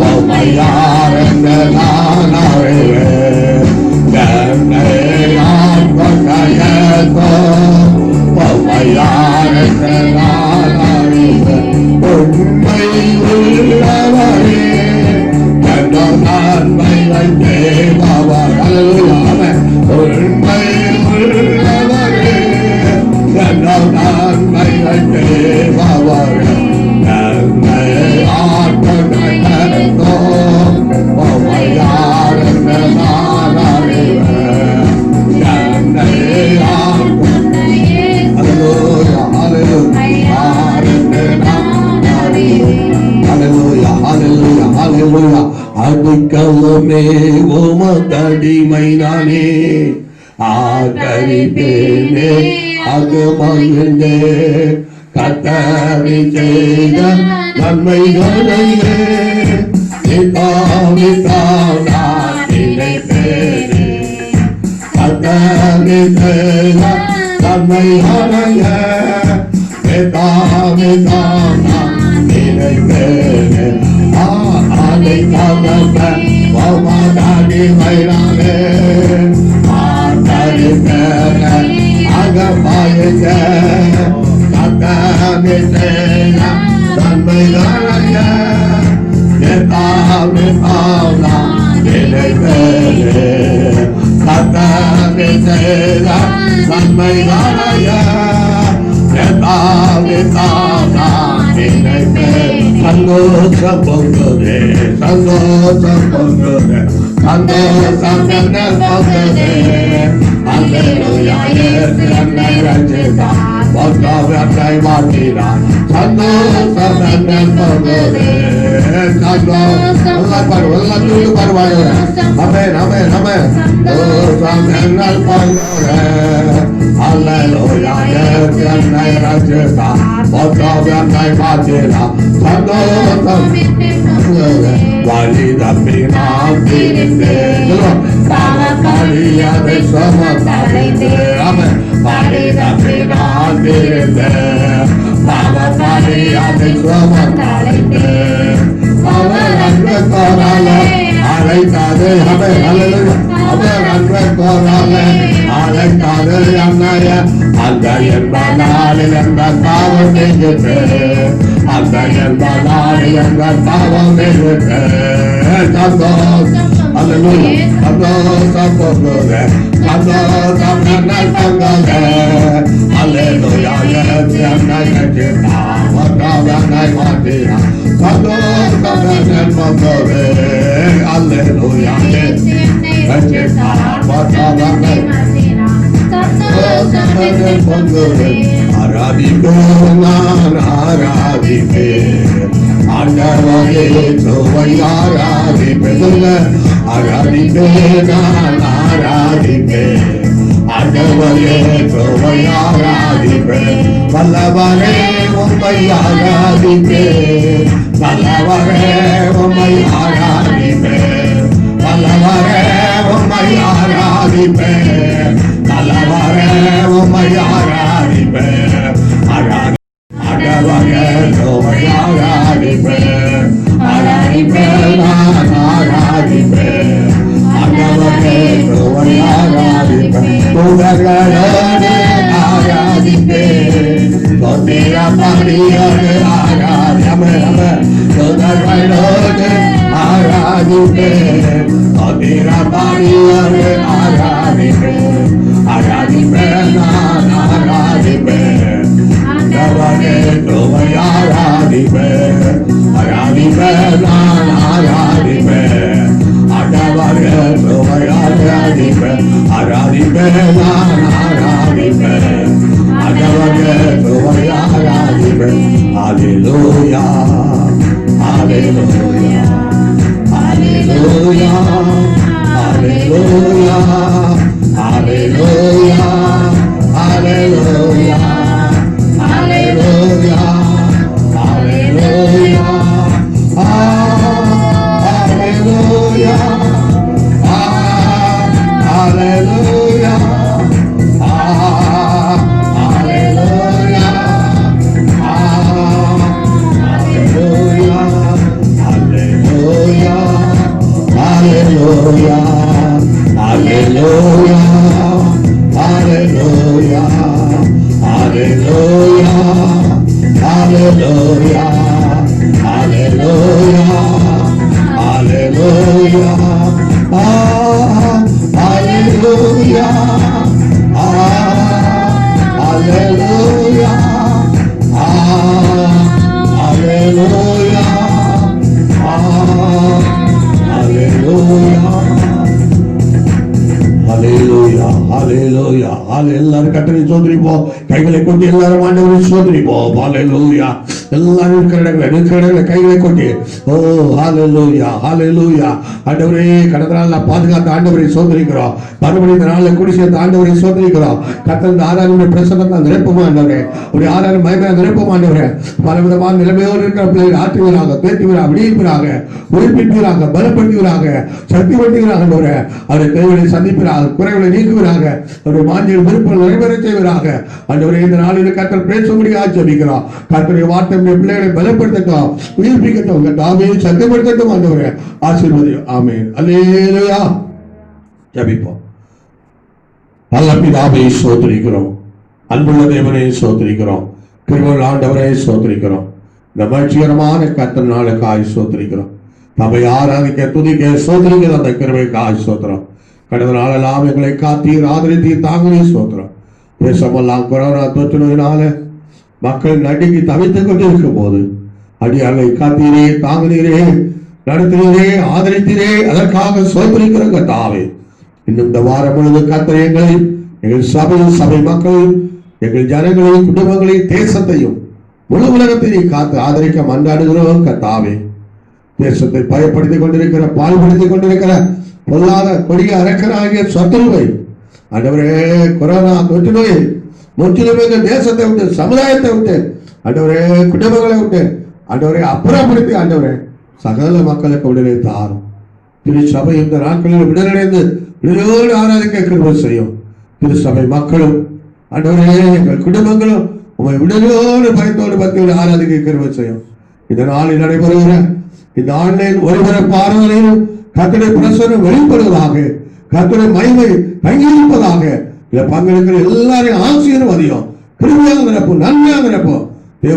உம்மை யாரென்று நான் அறிவேன். என்னை ஆட்கொண்டேயோ உம்மை யாரென்று நான் அறிவேன். உண்மை உள்ளவரே, என்ற நன்மையை தேவவர். உண்மை உள்ளவரே, என்ற நன்மையை தேவவர். என்னை ஆட்கொண்டேயோ உம்மை யாரென்று நான் அறிவேன். என்னை Hallelujah, hallelujah, hallelujah, hallelujah, hallelujah. அடிக்கலமே உமதடிமை நானே, ஆதரிப்பேனே அது மகிழ்ந்தே. கர்த்தரை செய்த நன்மைகளையே நிதானித்தால் நான் நினைப்பேனே. கர்த்தரை செய்த நன்மைகளைய நிதானித்தால் நான் நினைப்பேனே. அதை தகப்ப உமதடிமை நானே, ஆதரிப்பேனே அகப்பாயுங்க. கர்த்தரை செய்த நன்மைகளைய நிதானித்தால் நான் நினைப்பேனே. கர்த்தரை செய்த நன்மைகளைய நிதானித்தால் நான் நினைப்பேன். சந்தோஷம் பொங்குதே, சந்தோஷம் பொங்குதே, சந்தோஷம் என்ன பொங்குதே. அல்லேலூயா, இயேசு என்னை ரட்சித்தார், மொத்தவற்றை மாற்றினார். சந்தோஷம் என்ன பொங்குதே, சந்தோஷம் பரவாயில்லை. ஆமென், ஆமென், ஆமென். சந்தோஷம் என்ன பொங்குதே. அல்லேலூயா, இயேசு என்னை ரட்சித்தார், மொத்தவற்றை மாற்றினார். சந்தோஷம் வழி தப்பி நாம் தீர்ந்தேன், பாவப்பழியதை சுமந்தடைந்தேன். வழி தப்பி நாம் தீர்ந்தேன், பாவப்பழியதை சுமந்தடைந்தேன். அவர் அன்பு கோராலே அழைத்தாது, அவர் அன்பு கோராலே அழைத்தாது அன்னைய. அந்த என்பதாலில் எந்த பாவம் நீங்கிட்டு, அந்த என்பதாலில் எந்த பாவம் நீங்கிட்டு. சந்தோஷம், அல்லேலூயா, சந்தோஷம் பொங்குதே, சந்தோஷம் என்னை பொங்குதே. அல்லேலூயா, இயேசு என்னை ரட்சித்தார், மொத்தம் என்னை மாற்றினார். சந்தோஷம் வந்ததே. அல்லேலூயா. ஆராதிப்பேன் நான் ஆராதிப்பேன் ஆண்டவரே தோவை ஆராதிப்பேன் ஆராதிப்பேன் நான் ஆராதிப்பேன் ஆண்டவரே தோவை ஆராதிப்பேன் வல்லவரே உம்மை ஆராதிப்பேன் வல்லவரே உம்மை ஆராதிப்பேன் வல்லவரே உம்மை ஆராதிப்பேன் வல்லவரே உம்மை ஆராதிப்பேன் ஆண்டவரே உம்மை ஆராதிப்பேன் ஆராதிப்பேன் நான் ஆராதிப்பேன் ஆண்டவரே உம்மை ஆராதிப்பேன் தூதர்களோடு ஆராதிப்பேன் தோத்திரப்படியோடு ஆராதிப்பேன் தூதர்களோடு ஆராதிப்பேன் தோத்திரப்படியோடு ஆராதிப்பேன் ஆராதிப்பேன் நான் ஆராதிப்பேன் ஆண்டவரே உம்மை ஆராதிப்பேன் ஆராதிப்பேன் நான் ஆராதிப்பேன் ஆண்டவரே உம்மை ஆராதிப்பேன் ஆராதிப்பேன் நான் ஆராதிப்பேன் ஆண்டவரே உம்மை ஆராதிப்பேன் அல்லேலூயா அல்லேலூயா அல்லேலூயா அல்லேலூயா அல்லேலூயா அல்லேலூயா அல்லேலூயா அல்லேலூயா அல்லேலூயா அல்லேலூயா Hallelujah, hallelujah, hallelujah, hallelujah, hallelujah, hallelujah, hallelujah, hallelujah, hallelujah, hallelujah. Hallelujah. எல்லாரும் கர்த்தரை சோதரிப்போம். கைகளை கொண்டு எல்லாரும் ஆண்டவரை சோதரிப்போம். ஹalleluya. எல்லாரும் இருக்கிற இடங்களை கைகளை கொண்டு ஓ ஹalleluya ஹalleluya. ஆண்டவரே கடந்த நாள் பாதுகாத்த ஆண்டவரை சோதரிக்கிறோம். மறுபடியும் இந்த நாளில் கூடி சேர்ந்த ஆண்டவரை சோதரிக்கிறோம். கர்த்தர் ஆராதனை பிரசன்னத்தால் நிரப்பும் ஆண்டவரே. ஒரு ஆராதனை மயக்க நிரப்பும் ஆண்டவரே. பலவிதமான நிலைமையோடு இருக்கிற பிள்ளைகள் ஆற்றுவீராக, பேசுவீராக, விடியீராக, உயிர்ப்பிப்பீராக, பலப்படுத்துவீராக, சக்தி படுத்துவீராக ஆண்டவரே. அவருடைய தேவைகளை சந்திப்பீராக, குறைகளை நீக்குவீராக, அவருடைய மாஞ்சியில் விருப்பம் நிறைவேற செய்வீராக. ஆண்டவரே இந்த நாளில் கர்த்தர் பேசும்படியாக ஜெபிக்கிறோம். கர்த்தருடைய வார்த்தை பிள்ளைகளை பலப்படுத்தட்டும், உயிர்ப்பிக்கட்டும், தாமே சக்திப்படுத்தட்டும் ஆண்டவரே. ஆசீர்வதியும். ஆமென். அல்லேலூயா. ஜெபிப்போம். நல்ல பிதாவை ஸ்தோத்திரிக்கிறோம். அன்புள்ள தேவனை ஸ்தோத்திரிக்கிறோம். கிருபையுள்ள ஆண்டவரை ஸ்தோத்திரிக்கிறோம். இந்த மகிழ்ச்சிகரமான கர்த்தர் நாளுக்காய் ஸ்தோத்திரிக்கிறோம். நம்மை ஆராதிக்க துதிக்க ஸ்தோத்திரிக்கிற அந்த கிருபைக்காய் ஸ்தோத்திரம். கடந்த நாளெல்லாம் எங்களை காத்தீர், ஆதரித்தீர், தாங்களே ஸ்தோத்திரம். தேசமெல்லாம் கொரோனா தொற்று நோயினால மக்கள் நடுங்கி தவித்துக் கொண்டிருக்கும் போது அடியார்களை காத்தீரே, தாங்கினீரே, நடத்தினீரே, ஆதரித்தீரே, அதற்காக ஸ்தோத்திரிக்கிற கர்த்தாவே. இன்னும் இந்த வாரம் முழுவதும் கர்த்தர் எங்களை, எங்கள் சபை மக்களையும், எங்கள் ஜனங்களையும், குடும்பங்களையும், தேசத்தையும், முழு உலகத்தையும் காத்து ஆதரிக்க மன்றாடுகிறோம் கர்த்தாவே. தேசத்தை பயப்படுத்திக் கொண்டிருக்கிற, பால்படுத்திக் கொண்டிருக்கிற பொல்லாத கொடிய அரக்கனாகிய சத்துருவை ஆண்டவரே, கொரோனா தொற்று நோய் முற்றிலும் எங்கள் தேசத்தை விட்டு, சமுதாயத்தை விட்டு, ஆண்டவரே குடும்பங்களை விட்டு ஆண்டவரை அப்புறப்படுத்தி ஆண்டவரே சகல மக்களுக்கு விடுதலை தாரும். திருச்சபை இந்த நாட்களில் விடுதலைந்து விடுதலோடு ஆராதிக்க கிருபை செய்யும். திருச்சபை மக்களும் ஆண்டவரே எங்கள் குடும்பங்களும் உம்மை விடுதலோடு பயத்தோடு பக்தியோடு ஆராதிக்க கிருபை செய்யும். இந்த நாளில் நடைபெறுகிற இந்த ஆன்லைன் ஒருவரப்பு ஆராதனையிலும் கர்த்தருடைய பிரசன்னம் வெளிப்படுவதாக, கர்த்தருடைய மகிமை தங்கியிருப்பதாக. இதில் பங்கெடுக்கிற எல்லாரையும் ஆசீர்வதியும், கிருபையாக நிரப்பும், நன்மையாக நிரப்பும்.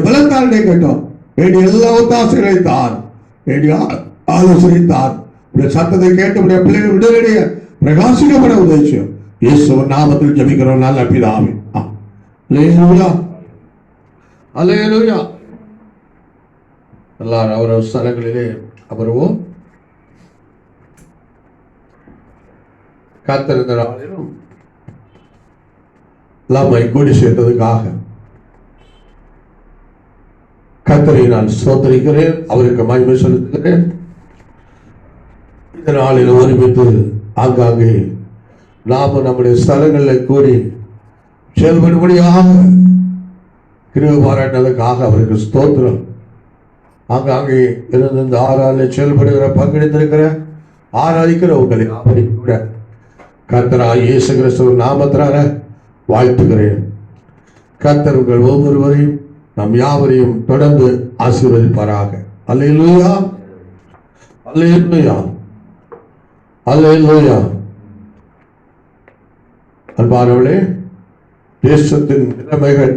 பலத்தாருடைய கேட்டோம். வேண்டிய எல்லா ஒத்தாசைகளை தார், வேண்டிய ஆலோசனை தார். உடைய சத்தத்தை கேட்டு உடைய பிள்ளைகள் விடுதலைய பிரகாசிக்கப்பட உதவிச்சோம். இயேசுவின் நாமத்தில் ஜெபிக்கிறோம் நல்ல பிதாவே. அல்லேலூயா அல்லேலூயா. எல்லாரும் அவரவர் ஸ்தலங்களிலே அமருவோம். காத்திருந்த நாளிலும் நம்மை கூடி சேர்த்ததுக்காக கர்த்தரை நான் ஸ்தோத்திரிக்கிறேன், அவருக்கு மகிமை செலுத்துகிறேன். இந்த நாளில் ஒருமித்து ஆங்காங்கே நாம நம்முடைய ஸ்தலங்களில் கூடி செயல்படும்படியாக கிருபை பாராட்டினதுக்காக அவருக்கு ஸ்தோத்திரம். ஆங்காங்கே இருந்து இந்த ஆராதனையில் செயல்படுகிற பங்கெடுத்திருக்கிற ஆராதிக்கிற உங்களை அவரை கூட கர்த்தராகிய இயேசு கிறிஸ்துவின் நாமத்தினால வாழ்த்துகிறேன். கர்த்தர் உங்கள் ஒவ்வொருவரையும் நம் யாவரையும் தொடர்ந்து ஆசீர்வதிப்பாராக. அல்லேலூயா, அல்லேலூயா, அல்லேலூயா. அன்பானவர்களே, தேசத்தின் நிலைமைகள்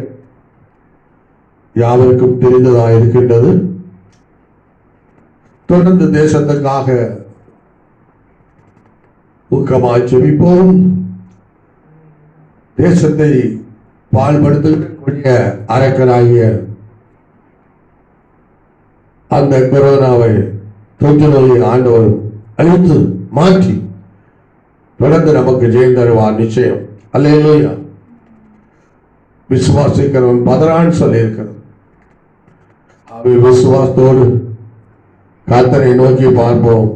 யாவருக்கும் தெரிந்ததாக இருக்கின்றது. தொடர்ந்து தேசத்திற்காக ஊக்கமாய் ஜெபிப்போம். தேசத்தை பாழ்படுத்தக்கூடிய அரக்கனாகிய அந்த கொரோனாவை தொற்று நோயை ஆண்டவர் அழித்து மாற்றி தொடர்ந்து நமக்கு ஜெயம் தருவார் நிச்சயம். அல்லேலூயா. விசுவாசிக்கிறவன் பதறான்னு சொல்லியிருக்கிறது. விசுவாசத்தோடு கர்த்தரை நோக்கி பார்ப்போம்,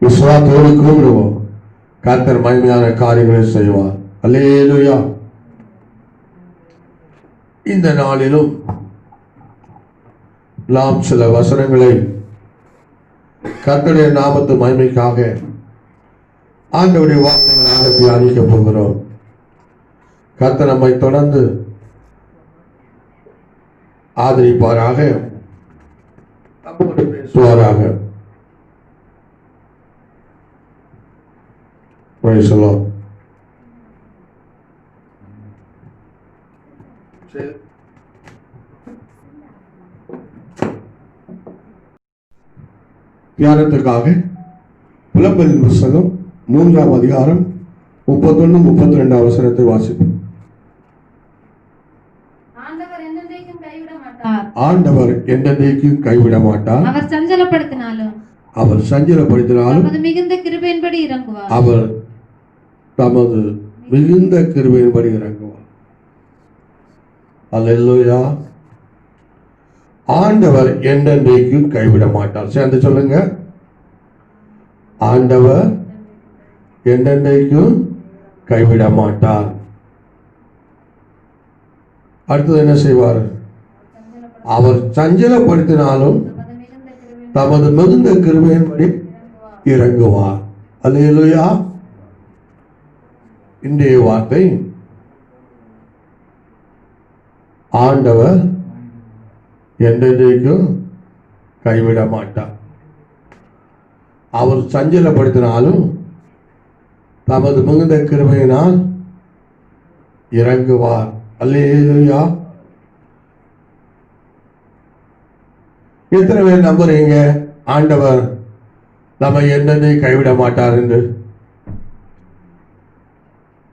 விசுவாசத்தோடு கூப்பிடுவோம், கர்த்தர் மகிமையான காரியங்களை செய்வார். அல்லேலூயா. இந்த நாளிலும் நாம் சில வசனங்களை கர்த்தருடைய நாமத்து மகிமைக்காக ஆண்டவருடைய வார்த்தைகளாக தியானிக்க போகிறோம். கர்த்தர் நம்மை தொடர்ந்து ஆதரிப்பாராக, நம்மோடு பேசுவாராக. Praise the Lord. தியானத்திற்காக புலம்பலின் புஸ்தகம் 3ஆம் அதிகாரம் 31-32 வசனத்தை வாசிப்போம். ஆண்டவர் என்னென்றைக்கும் கைவிட மாட்டார். ஆண்டவர் என்னென்றைக்கும் கைவிட மாட்டார். அவர் சஞ்சலப்படுத்தினாலும் தமது மிகுந்த கிருபையின்படி இறங்குவார். அவர் தமது மிகுந்த கிருபையின்படி இறங்குவார். அல்லேலூயா. ஆண்டவர் என்னென்றைக்கும் கைவிட மாட்டார். சேர்ந்து சொல்லுங்க, ஆண்டவர் என்னென்றைக்கும் கைவிட மாட்டார். அடுத்தது என்ன செய்வார்? அவர் சஞ்சலப்படுத்தினாலும் தமது மிகுந்த கிருபையின்படி இறங்குவார். அல்லேலூயா. இன்றைய வார்த்தை, ஆண்டவர் என்றைக்கும் கைவிட மாட்டார். அவர் சஞ்சலப்படுத்தினாலும் தமது மிகுந்த கிருபையினால் இறங்குவார். அல்லேலூயா. எத்தனை பேர் நம்புறீங்க ஆண்டவர் நம்ம என்னென்ன கைவிட மாட்டார் என்று?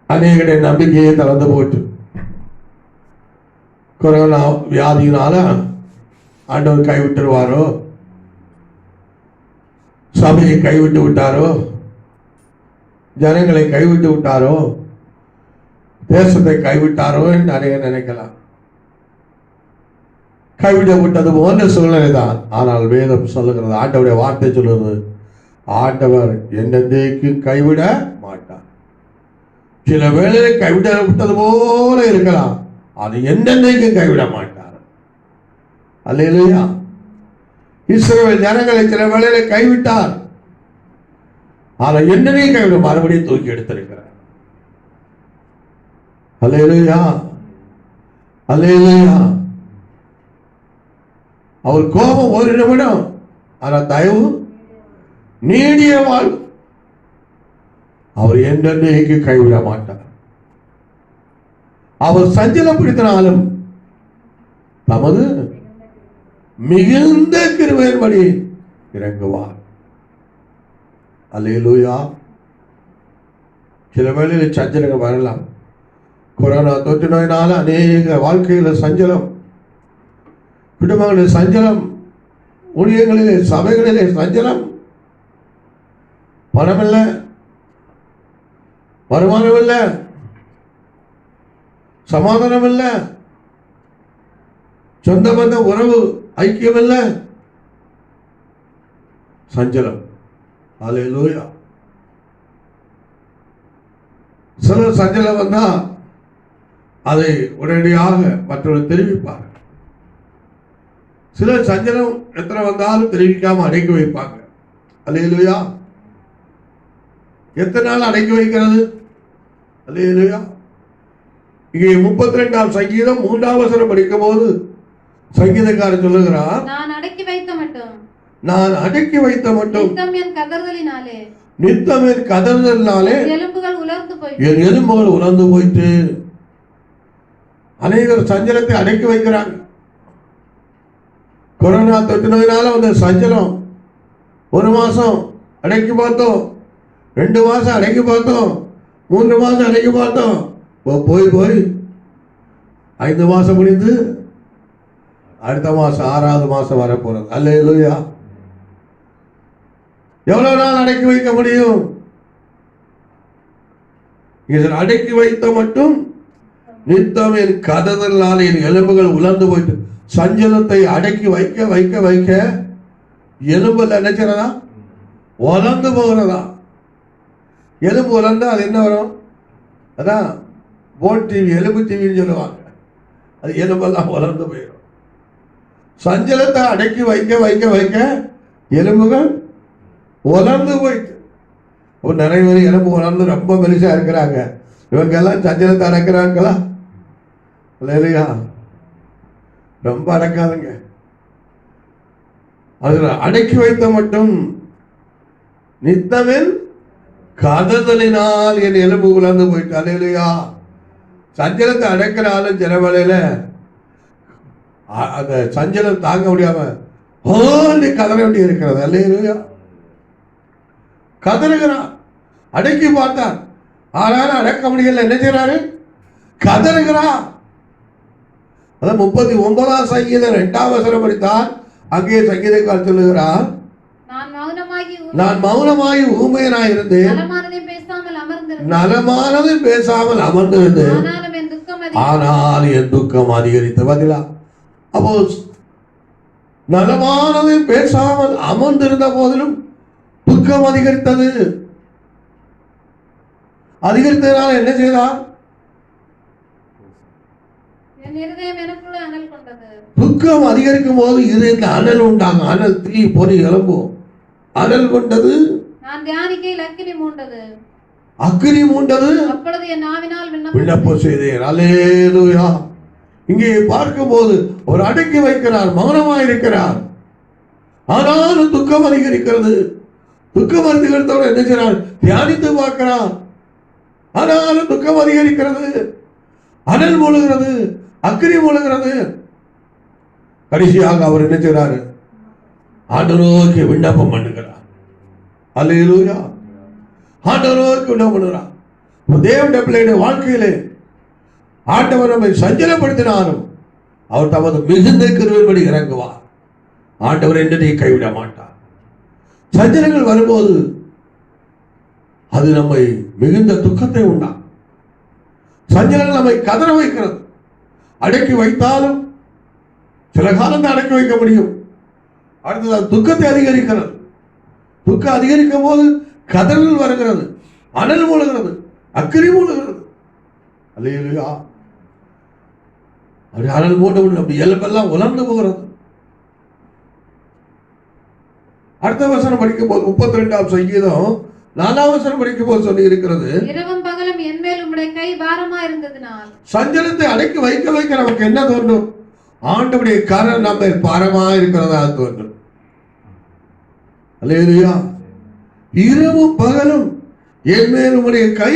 அநேகடைய நம்பிக்கையை தளர்ந்து போட்டு கொரோனா வியாதியினால ஆண்டவர் கைவிட்டுருவாரோ, சபையை கைவிட்டு விட்டாரோ, ஜனங்களை கைவிட்டு விட்டாரோ, தேசத்தை கைவிட்டாரோ என்று நிறைய நினைக்கலாம். கைவிடப்பட்டது போன்ற சூழ்நிலை தான். ஆனால் வேதம் சொல்லுகிறது, ஆண்டவருடைய வார்த்தை சொல்லுகிறது, ஆண்டவர் என்னென்றைக்கு கைவிட மாட்டார். சில வேளையை கைவிடப்பட்டது போல இருக்கலாம், அது என்னென்றைக்கு கைவிட மாட்டார். அல்லேலூயா. இஸ்ரவேல் ஜனங்களை சில வேளையில கைவிட்டார், ஆனால் என்னென்னையும் கைவிட மறுபடியும் தூக்கி எடுத்திருக்கிறார். அல்லேலூயா, அல்லேலூயா. அவர் கோபம் ஒரு நிமிடம், ஆனால் தயவு நீடிய வாழ்வு. அவர் என்னென்னைக்கு கைவிட மாட்டார். அவர் சஞ்சலப்படுத்தினாலும் தமது மிகுந்த கிருபையின்படி இறங்குவார். அல்லேலூயா. சில வேளையில் சஞ்சலங்கள் வரலாம். கொரோனா தொற்று நோயினால அநேக வாழ்க்கையில சஞ்சலம், குடும்பங்களில் சஞ்சலம், ஊழியங்களிலே சபைகளிலே சஞ்சலம், பணம் இல்லை, வருமானம் இல்லை, சமாதானம் இல்லை, சொந்த பந்த உறவு ஐக்கியம் இல்லை, சஞ்சலம். அல்லேலூயா. சிலர் சஞ்சலம் வந்தா அதை உடனடியாக மற்றவர்கள் தெரிவிப்பாங்க. சிலர் சஞ்சலம் எத்தனை வந்தாலும் தெரிவிக்காம அடக்கி வைப்பாங்க. அல்லேலூயா. எத்தனை நாள் அடக்கி வைக்கிறது? அல்லேலூயா. இங்கே 32ஆம் சங்கீதம் 3ஆம் வசனம் படிக்கும் போது சங்கீதக்காரர் சொல்லுகிறார், நான் அடக்கி வைத்த மட்டும் நித்தம் என் கதறுதலினாலே எலும்புகள் உலர்ந்து போயிட்டு. அநேகர் சஞ்சலத்தை அடக்கி வைக்கிறாங்க. கொரோனா தொற்று நோயினால வந்த சஞ்சலம் 1 மாசம் அடக்கி பார்த்தோம், 2 மாசம் அடக்கி பார்த்தோம், 3 மாசம் அடக்கி பார்த்தோம். போய் 5 மாசம் முடிந்து அடுத்த மாசம் 6வது மாசம் வரப்போறது. அல்லேலூயா. எவ்வளவு நாள் அடக்கி வைக்க முடியும்? இதில் அடக்கி வைத்த மட்டும் நித்தம் என் கதறலால் என் எலும்புகள் உலர்ந்து போயிட்டு. சஞ்சலத்தை அடக்கி வைக்க வைக்க வைக்க எலும்புல நினைக்கிறதா உலர்ந்து போகிறதா. எலும்பு உலர்ந்தா அது என்ன வரும்? அதான் போன் டிவி, எலும்பு டிவின்னு சொல்லுவாங்க. அது எலும்பெல்லாம் உலர்ந்து போயிடும். சஞ்சலத்தை அடக்கி வைக்க வைக்க வைக்க எலும்புகள் உலர்ந்து போயிட்டு. நிறைய பேர் எலும்பு உலர்ந்து ரொம்ப மெலிசா இருக்கிறாங்க. இவங்க எல்லாம் சஞ்சலத்தை அடக்கிறாங்களா? இல்லையா? ரொம்ப அடக்காதுங்க. அதுல அடக்கி வைத்த மட்டும் நித்தமில் கதறலினால் என் எலும்பு உலர்ந்து போயிட்டு. அல்லேலூயா. சஞ்சலத்தை அடக்கிற ஆளும் சில வேளையில அந்த சஞ்சலம் தாங்க முடியாம கதற வேண்டி இருக்கிறது. அல்லேலூயா. கதறுகிறார், அடக்கி பார்த்தார், ஆனாலும் அடக்க முடியல. என்ன செய்யறாரு? கதறுகிறார். அதான் 39ஆம் சங்கீதம் 2ஆம் வசனம் படித்தார். அங்கே சங்கீதக்காரர் சொல்லுகிறார், நான் மௌனமாகி ஊமையனாய் இருந்தேன், நலமானது பேசாமல் அமர்ந்திருந்தேன், ஆனால் என் துக்கம் அதிகரித்து. பதிலா அப்போ நலமானது பேசாமல் அமர்ந்திருந்த போதிலும் துக்கம் அதிகரித்தது. அதிகரித்ததனால என்ன செய்தார்? துக்கம் அதிகரிக்கும் போது இது இந்த அனல் உண்டாங்க. அனல் தீ பொறி எழும்பும். அனல் கொண்டது, அக்கினி மூண்டது. விண்ணப்பம் செய்தேன். அல்லேலூயா. இங்கே பார்க்கும்போது ஒரு அடக்கி வைக்கிறார், மௌனமாக இருக்கிறார். ஆனாலும் துக்கம் அதிகரிக்கிறது. துக்கம் அதிகரித்தவரை என்ன செய்கிறார்? தியானித்து பார்க்கிறார். ஆனாலும் துக்கம் அதிகரிக்கிறது. அனல் மூழுகிறது, அக்கினி மூழுகிறது. கடைசியாக அவர் என்ன செய்கிறார்? ஆண்டவருக்கு விண்ணப்பம் பண்ணுகிறார். அல்லேலூயா. ஆண்டவருக்கு விண்ணப்பம் பண்ணுகிறார். தேவனுடைய பிள்ளையுடைய வாழ்க்கையிலே ஆண்டவர் நம்மை சஞ்சலப்படுத்தினாலும் அவர் தமது மிகுந்த கிருபையின்படி இறங்குவார். ஆண்டவர் என்னை கைவிட மாட்டார். சஞ்சலங்கள் வரும்போது அது நம்மை மிகுந்த துக்கத்தை உண்டாகும். சஞ்சலங்கள் நம்மை கதற வைக்கிறது. அடக்கி வைத்தாலும் சில காலம் தான் அடக்கி வைக்க முடியும். அடுத்தது துக்கத்தை அதிகரிக்கிறது. துக்கம் அதிகரிக்கும் போது கதறல் வருகிறது, அனல் மூழுகிறது, அக்கினி மூழுகிறது. அல்லேலூயா. அப்படி அனல் மூட்ட அப்படி எலும்பெல்லாம் உலர்ந்து போகிறது. அடுத்த வசனம் படிக்கும் போது 32ஆம் சங்கீதம் 4ஆம் வசனம் படிக்கும் போது சொல்லி இருக்கிறது, சஞ்சலத்தை அடக்கி வைக்க வைக்க நமக்கு என்ன தோன்றும்? ஆண்டவருடைய கரம் நம்ம பாரமா இருக்கிறதா தோன்றும். அல்லேலூயா. இரவும் பகலும் என் மேல் உம்முடைய கை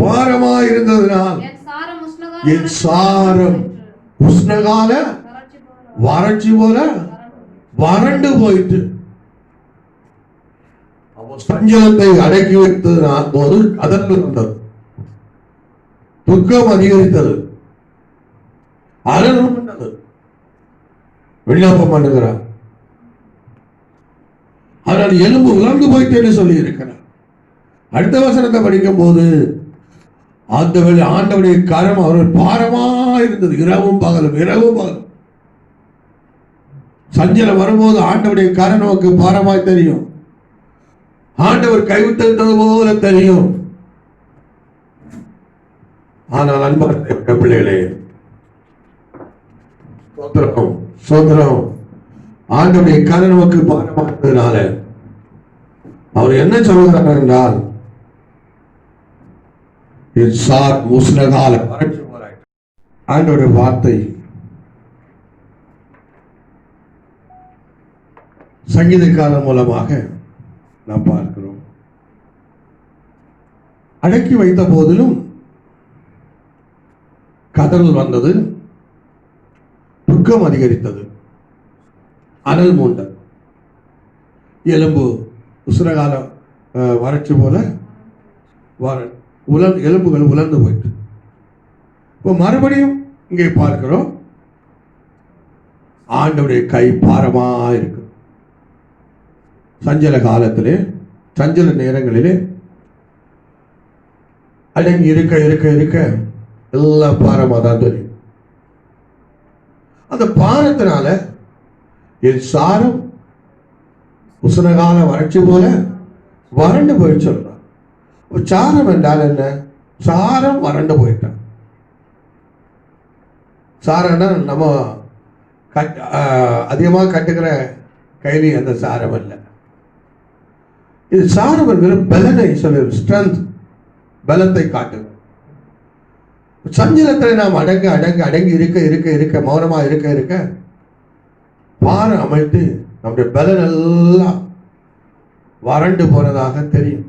பாரமா இருந்ததினால் என் சாரம் உஷ்ணகால வறட்சி போல வறண்டு போயிட்டு. சஞ்சலத்தை அடக்கி வைத்தது போது அதற்கு இருந்தது. துக்கம் அதிகரித்தது, அனல் பண்ணது. விண்ணப்பம் பண்ணுகிறார். ஆனால் எலும்பு உலர்ந்து போயிட்டேன்னு சொல்லி இருக்கிறார். அடுத்த வசனத்தை படிக்கும் போது அந்த வேளை ஆண்டவருடைய கரம் அவர் பாரமா இருந்தது. இரவும் பகலும் சஞ்சலம் வரும்போது ஆண்டவருடைய கரம் நமக்கு பாரமாய் தெரியும். ஆண்டவர் கைவிட்டது போல தெரியும். ஆனால் அன்பார்ந்த பிள்ளைகளே, சோதரம் ஆண்டவருடைய கரம் நமக்கு பாரமானதுனால அவர் என்ன சொல்கிறார் என்றால், ஆண்டவருடைய வார்த்தை சங்கீதக்காரன் மூலமாக நாம் பார்க்கிறோம். அடக்கி வைத்த போதிலும் கதறல் வந்தது, துக்கம் அதிகரித்தது, அனல் மூண்டது, எலும்பு உசுரகாலம் வறட்சி போல எலும்புகள் உலர்ந்து போயிட்டு. இப்போ மறுபடியும் இங்கே பார்க்கிறோம், ஆண்டவருடைய கை பாரமா இருக்கு. சஞ்சல காலத்திலே, சஞ்சல நேரங்களிலே அடங்கி இருக்க இருக்க இருக்க எல்லாம் பாரமா தான் தெரியும். அந்த பாரத்தினால என் சாரம் உசனகால வறட்சி போல வறண்டு போயிட்டு சொல்றான். சாரம் என்றால் என்ன? சாரம் வறண்டு போயிட்டான். சாரம்னா நம்ம அதிகமாக கட்டுக்கிற கைலி அந்த சாரம் அல்ல. இது சாரம் என்கிற பலனை சொல்ல, ஸ்ட்ரென்த், பலத்தை காட்டுது. சஞ்சலத்தை நாம் அடங்கி இருக்க மௌனமா இருக்க பாரம் அமைத்து நம்முடைய பலன் எல்லாம் வறண்டு போனதாக தெரியும்.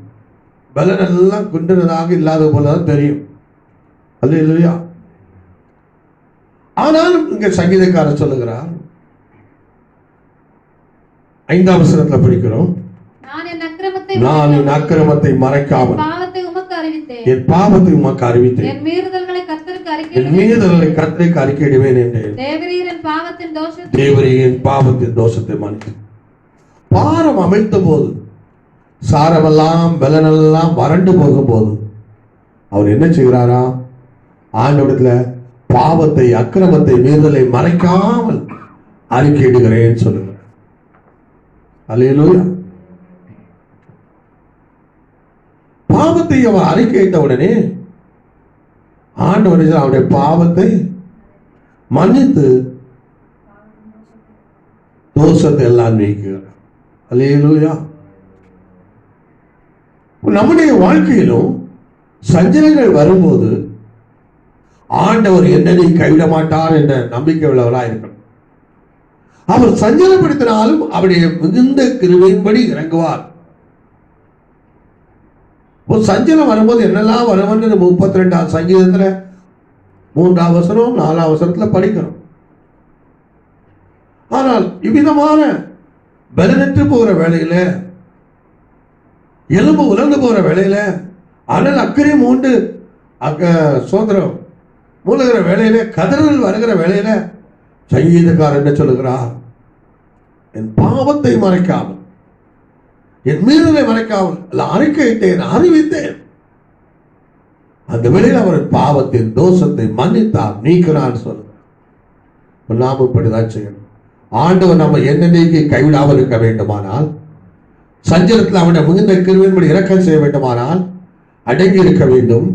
பலன் எல்லாம் குன்றினதாக இல்லாத போலதான் தெரியும். அல்லேலூயா. ஆனாலும் இங்க சங்கீதக்காரர் சொல்லுகிறார், 5ஆம் வசனத்துல படிக்கிறோம், நான் என் அக்கிரமத்தை மறைக்காமல் என் பாவத்தை உமக்கு அறிவித்தேன், என் மீறுதல்களை கர்த்தருக்கு அறிக்கையிடுவேன் என்றேன். தேவரீரின் பாவத்தின் தோஷத்தை மன்னித்து. பாரம் அமைத்த போது, சாரமெல்லாம் பலனெல்லாம் வறண்டு போகும் போது அவர் என்ன செய்கிறாரா? ஆண்டவரிடத்துல பாவத்தை, அக்கிரமத்தை, மீறுதலை மறைக்காமல் அறிக்கையிடுகிறேன் சொல்லுகிறார். அல்லேலூயா. பாவத்தை அவர் அறிக்கையிட்ட உடனே ஆண்டவர் அவருடைய பாவத்தை மன்னித்து தோஷத்தை எல்லாம் நீக்குகிறார். அல்லேலூயா. நம்முடைய வாழ்க்கையிலும் சஞ்சலங்கள் வரும்போது ஆண்டவர் என்னை கைவிட மாட்டார் என்ற நம்பிக்கை உள்ளவராக இருக்கணும். அவர் சஞ்சலப்படுத்தினாலும் அவருடைய மிகுந்த கிருபையின்படி இறங்குவார். ஒரு சஞ்சலம் வரும்போது என்னெல்லாம் வரும்னு 32ஆம் சங்கீதத்துல 3ஆம் வசனம் 4ஆம் வசனத்துல படிக்கிறோம். ஆனால் இவ்விதமான பலனற்று போகிற வேளையில, எலும்பு உலர்ந்து போகிற வேளையில, அனல் அக்கறை மூண்டு சோதரம் மூழுகிற வேளையில, கதறல் வருகிற வேளையில சங்கீதக்காரர் என்ன சொல்லுகிறார்? என் பாவத்தை மறைக்காமல், என் மீறலை மறைக்காமல் அறிக்கையிட்டேன், அறிவித்தேன். அந்த வேளையில் அவர் பாவத்தின் தோஷத்தை மன்னித்தார், நீக்கிறார் சொல்லுகிறார். நாம இப்படிதான் செய்யணும். ஆண்டவர் நம்ம என்னைக்கு கைவிடாமல் இருக்க வேண்டுமானால், சஞ்சலத்தில் அவனுடைய மிகுந்த கிருபையின்படி இரக்கம் செய்ய வேண்டுமானால் அடங்கி இருக்க வேண்டும்.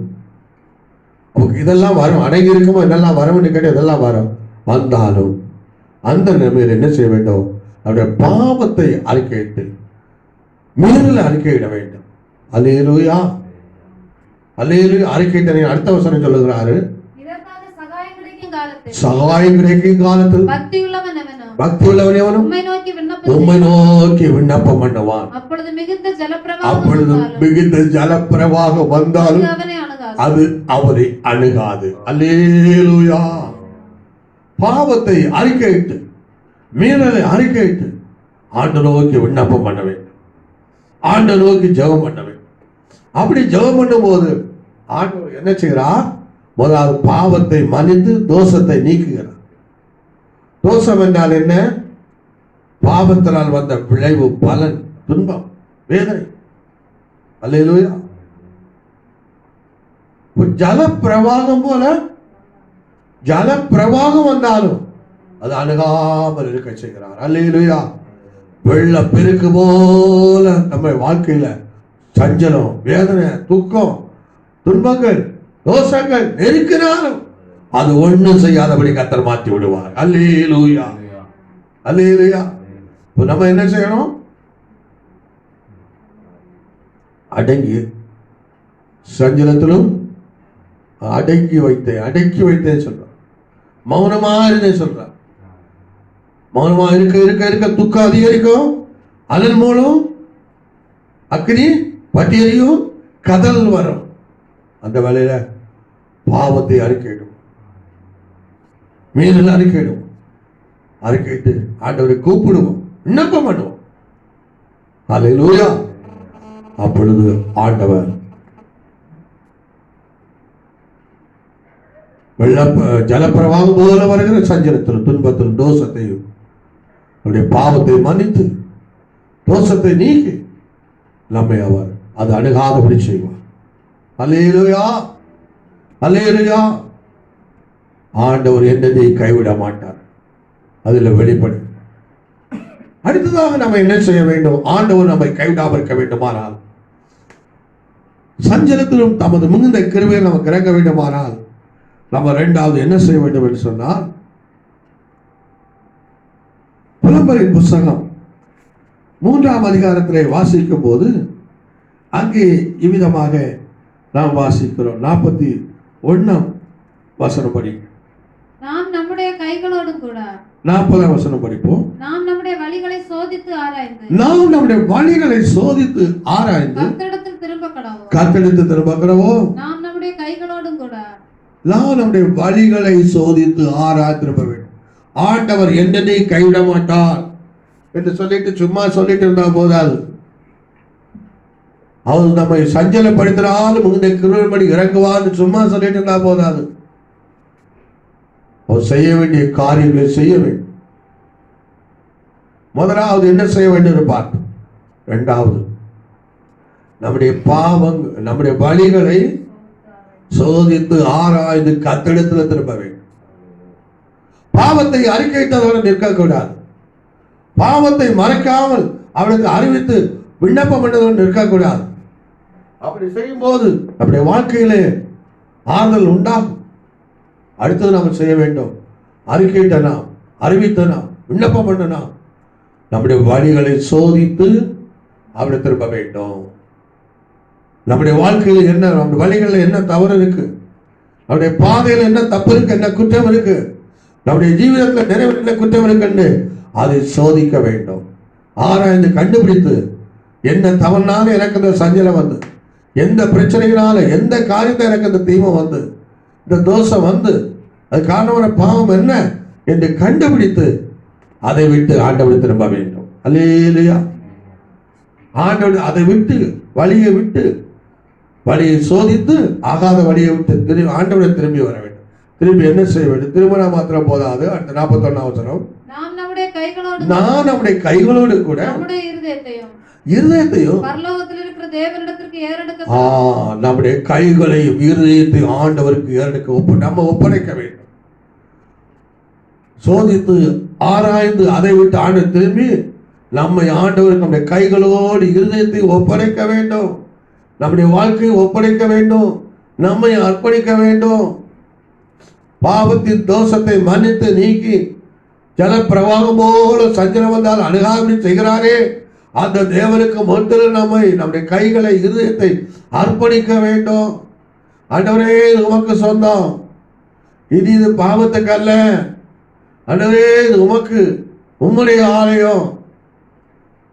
இதெல்லாம் வரும், அடங்கி இருக்குமோ என்னெல்லாம் வரும்னு கேட்டு இதெல்லாம் வரும். வந்தாலும் அந்த நிலைமையில் என்ன செய்ய வேண்டும்? அவருடைய பாவத்தை அறிக்கையிட்டு மீறலை அறிக்கையிட வேண்டும். அல்லேலூயா. அல்லேலூயா. அறிக்கையிட்ட அடுத்த வசனம் சொல்லுகிறாரு, சகாயம் கிடைக்கும் காலத்தில் பக்தி உள்ளவன் எவனும் உம்மை நோக்கி விண்ணப்பம் பண்ணுவான். அப்பொழுது மிகுந்த ஜலப்பிரவாகம் வந்தாலும் அது அவரை அணுகாது. அல்லேலூயா. பாவத்தை அறிக்கையிட்டு, மீறலை அறிக்கையிட்டு ஆண்டு நோக்கி விண்ணப்பம் பண்ண வேண்டும், ஆண்டு நோக்கி ஜெபம் பண்ண வேண்டும். அப்படி ஜெபம் பண்ணும் போது ஆண்டவர் என்ன செய்கிறார்? முதலாவது பாவத்தை மன்னித்து தோஷத்தை நீக்குகிறார். தோஷம் என்றால் என்ன? பாவத்தினால் வந்த விளைவு, பலன், துன்பம், வேதனை. அல்லேலூயா. ஜல பிரவாகம் போல ஜல பிரவாகம் வந்தாலும் அது அணுகாமல் இருக்க செய்கிறார். அல்லேலூயா. வெள்ள பெருக்கு போல நம்ம வாழ்க்கையில சஞ்சலம், வேதனை, துக்கம், துன்பங்கள், தோஷங்கள் நெருக்கினாலும் அது ஒண்ணும் செய்யாதபடி கர்த்தர் மாற்றி விடுவார். அல்லேலூயா. அல்லேலூயா. இப்போ நம்ம என்ன செய்யணும்? அடங்கி, சஞ்சலத்திலும் அடக்கி வைத்தேன் சொல்றான். மௌனமா இருந்தேன் சொல்றான். மௌனமா இருக்க இருக்க இருக்க துக்கம் அதிகரிக்கும். அதன் மூலம் அக்னி பற்றி எரியும், கதல் வரும். அந்த வேளையில பாவத்தை அறிக்கையிடும், மீறல் அறிக்கையிடும். அறிக்கையிட்டு ஆண்டவரை கூப்பிடுவோம், விண்ணப்பம் பண்ணுவோம். அல்லேலூயா. அப்பொழுது ஆண்டவர் ஜலப்பிரவாகம் போல வருகிற சஞ்சலத்திலும் துன்பத்திலும் தோஷத்தையும் அவருடைய பாவத்தை மன்னித்து தோஷத்தை நீக்கி நம்மை அவர் அது அணுகாதபடி செய்வார். அல்லேலூயா. அல்லேலூயா. ஆண்டவர் என்னதை கைவிட மாட்டார். அதில் வெளிப்படும். அடுத்ததாக நம்ம என்ன செய்ய வேண்டும்? ஆண்டவர் நம்மை கைவிடாமல் இருக்க வேண்டுமானால், சஞ்சலத்திலும் தமது மிகுந்த கிருபையை நமக்கு இறங்க வேண்டுமானால், நம்ம இரண்டாவது என்ன செய்ய வேண்டும் என்று சொன்னால், புலம்பலின் புஸ்தகம் 3ஆம் அதிகாரத்திலே வாசிக்கும் போது அங்கே இவ்விதமாக நாம் வாசிக்கிறோம். 41ஆம் வசனம் படி. நாம் நம்முடைய கைகளோடு கூட 40ஆம் வசனம் படிப்போம். நாம் நம்முடைய வழிகளை சோதித்து ஆராய்ந்து கர்த்தரிடத்தில் திரும்ப கடவோம். நாம் நம்முடைய கைகளோடும் கூட நாம் நம்முடைய வழிகளை சோதித்து ஆராய்ந்து திரும்ப வேண்டும். ஆண்டவர் என்னை கைவிட மாட்டார் என்று சொல்லிட்டு சும்மா சொல்லிட்டு இருந்தா போதாது. அவர் நம்மை சஞ்சலப்படுத்தினாலும் மிகுந்த கிருபைப்படி இறங்குவார்னு சும்மா சொல்லிட்டு இருந்தா போதாது. அவர் செய்ய வேண்டிய காரியங்களை செய்ய வேண்டும். முதலாவது என்ன செய்ய வேண்டும் என்று பார்த்தோம். இரண்டாவது, நம்முடைய பாவங்கள், நம்முடைய வழிகளை சோதித்து ஆராய்ந்து கர்த்தரிடத்தில் திரும்ப வேண்டும். பாவத்தை அறிக்கையிட்டதோடு நிற்கக்கூடாது. பாவத்தை மறைக்காமல் அவளுக்கு அறிவித்து விண்ணப்பம் பண்ணதோடு நிற்கக்கூடாது. அப்படி செய்யும் போது நம்முடைய வாழ்க்கையிலே ஆறுதல் உண்டாகும். அடுத்தது நம்ம செய்ய வேண்டும். அறிக்கையிட்டனா, அறிவித்தனா, விண்ணப்பம் பண்ணனா, நம்முடைய வழிகளை சோதித்து அப்படி திரும்ப வேண்டும். நம்முடைய வாழ்க்கையில் என்ன, நம்முடைய வழிகளில் என்ன தவறு இருக்கு, நம்முடைய பாதையில் என்ன தப்பு இருக்கு, என்ன குற்றம் இருக்கு, நம்முடைய ஜீவிதத்தில் நிறைவு என்ன குற்றம் இருக்குன்னு அதை சோதிக்க வேண்டும். ஆராய்ந்து கண்டுபிடித்து என்ன தவறுனால எனக்கு இந்த சஞ்சலம் வந்து, எந்த பிரச்சனையினால, எந்த காரியத்தை எனக்கு இந்த தீமை வந்து, இந்த தோஷம் வந்து, அது காரணமான பாவம் என்ன என்று கண்டுபிடித்து அதை விட்டு ஆண்டவரை திரும்ப வேண்டும். அல்லேலூயா. ஆண்டவர் அதை விட்டு, வழியை விட்டு, வழியை சோதித்து ஆகாத வழியை விட்டு ஆண்டவரை திரும்பி வர வேண்டும். திரும்பி என்ன செய்ய வேண்டும்? திருமண மாத்திரம் போதாது. அடுத்த 41ஆம் வசனம். நான் நம்முடைய கைகளோடு கூட இருதயத்தையும் பரலோகத்தில் இருக்கிற தேவனிடத்திற்கு ஏறெடுக்க, நம்முடைய கைகளையும் இருதயத்தையும் ஆண்டவருக்கு ஏறெடுக்க நம்ம ஒப்படைக்க வேண்டும். சோதித்து ஆராய்ந்து அதை விட்டு ஆண்டவர் திரும்பி நம்மை ஆண்டவருக்கு நம்முடைய கைகளோடு இருதயத்தை ஒப்படைக்க வேண்டும். நம்முடைய வாழ்க்கையை ஒப்படைக்க வேண்டும். நம்மை அர்ப்பணிக்க வேண்டும். பாவத்தின் தோஷத்தை மன்னித்து நீக்கி ஜல பிரவாகம் போல சஞ்சலம் வந்தால் அணுகாமி செய்கிறாரே அந்த தேவனுக்கு முதலில் நம்முடைய கைகளை இருதயத்தை அர்ப்பணிக்க வேண்டும். ஆண்டவரே, இது உமக்கு சொந்தம், இது பாவத்துக்கு அல்ல. ஆண்டவரே, இது உமக்கு, உம்முடைய ஆலயம்,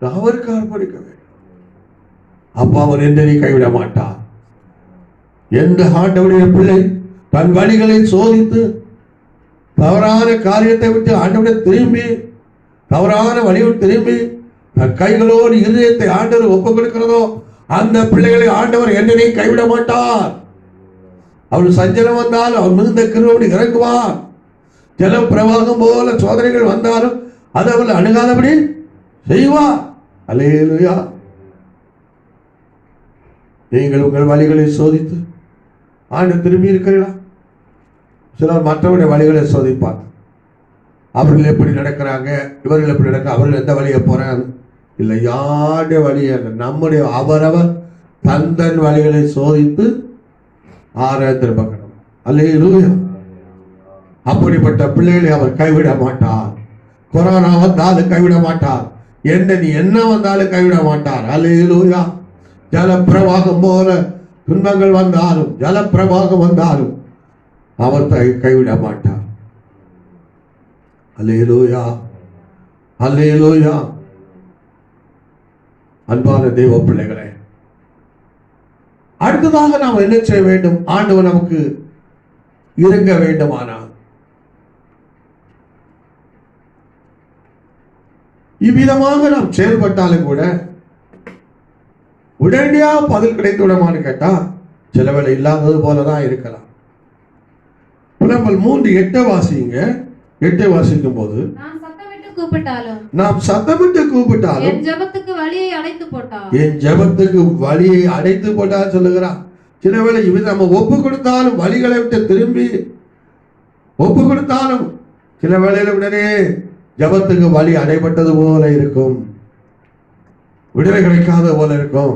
அவருக்கு அர்ப்பணிக்க வேண்டும். அப்ப அவர் என்னை கைவிட மாட்டார். எந்த ஆண்டவருடைய பிள்ளை தன் வழிகளை சோதித்து தவறான காரியத்தை விட்டு ஆண்டவரை திரும்பி, தவறான வழியில் திரும்பி தன் கைகளோடு இருதயத்தை ஆண்டவர் ஒப்புக் கொடுக்கிறதோ அந்த பிள்ளைகளை ஆண்டவர் என்னை கைவிட மாட்டார். அவள் சஞ்சலம் வந்தாலும் அவர் மிகுந்த கிருபையோடு இறங்குவார். ஜல பிரவாகம் போல சோதனைகள் வந்தாலும் அதை அவள் அணுகாதபடி செய்வார். அல்லேலூயா. நீங்கள் உங்கள் வழிகளை சோதித்து ஆண்டு திரும்பி இருக்கிறீர்களா? சிலர் மற்றவருடைய வழிகளை சோதிப்பாங்க. அவர்கள் எப்படி நடக்கிறாங்க, இவர்கள் எப்படி நடக்கிறாங்க, அவர்கள் எந்த வழியை போறாங்க. இல்லை, யாருடைய வழி அல்ல, நம்முடைய அவரவர் தந்தன் வழிகளை சோதித்து திரும்பணும். அல்லேலூயா. அப்படிப்பட்ட பிள்ளைகளை அவர் கைவிட மாட்டார். கொரோனா வந்தாலும் கைவிட மாட்டார். என்ன வந்தாலும் கைவிட மாட்டார். அல்லேலூயா. ஜலப்பிரவாகம் போல துன்பங்கள் வந்தாலும், ஜலப்பிரவாகம் வந்தாலும் அவர் கைவிட மாட்டார். அல்லேலூயா, அல்லேலூயா. அன்பான தேவ பிள்ளைகளே, அடுத்ததாக நாம் என்ன செய்ய வேண்டும்? ஆண்டவர் நமக்கு இறங்க வேண்டுமானால் இவ்விதமாக நாம் செயல்பட்டாலும் கூட உடனடியாக பதில் கிடைத்து விடமான்னு கேட்டா சில வேளை இல்லாதது போலதான் இருக்கலாம். புலம்பல் 3:8 வாசிங்க. 8 வாசிக்கும் போது, நாம் சத்தமிட்டு கூப்பிட்டாலும் என் ஜெபத்துக்கு வழியை அடைத்து போட்டார். என் ஜெபத்துக்கு வழியை அடைத்து போட்டார் சொல்லுகிறார். சில வேளை இவ நம்ம ஒப்பு கொடுத்தாலும், வழிகளை விட்டு திரும்பி ஒப்பு கொடுத்தாலும் சில வேளையில உடனே ஜெபத்துக்கு வழி அடைபட்டது போல இருக்கும், விடுதலை கிடைக்காத போல இருக்கும்.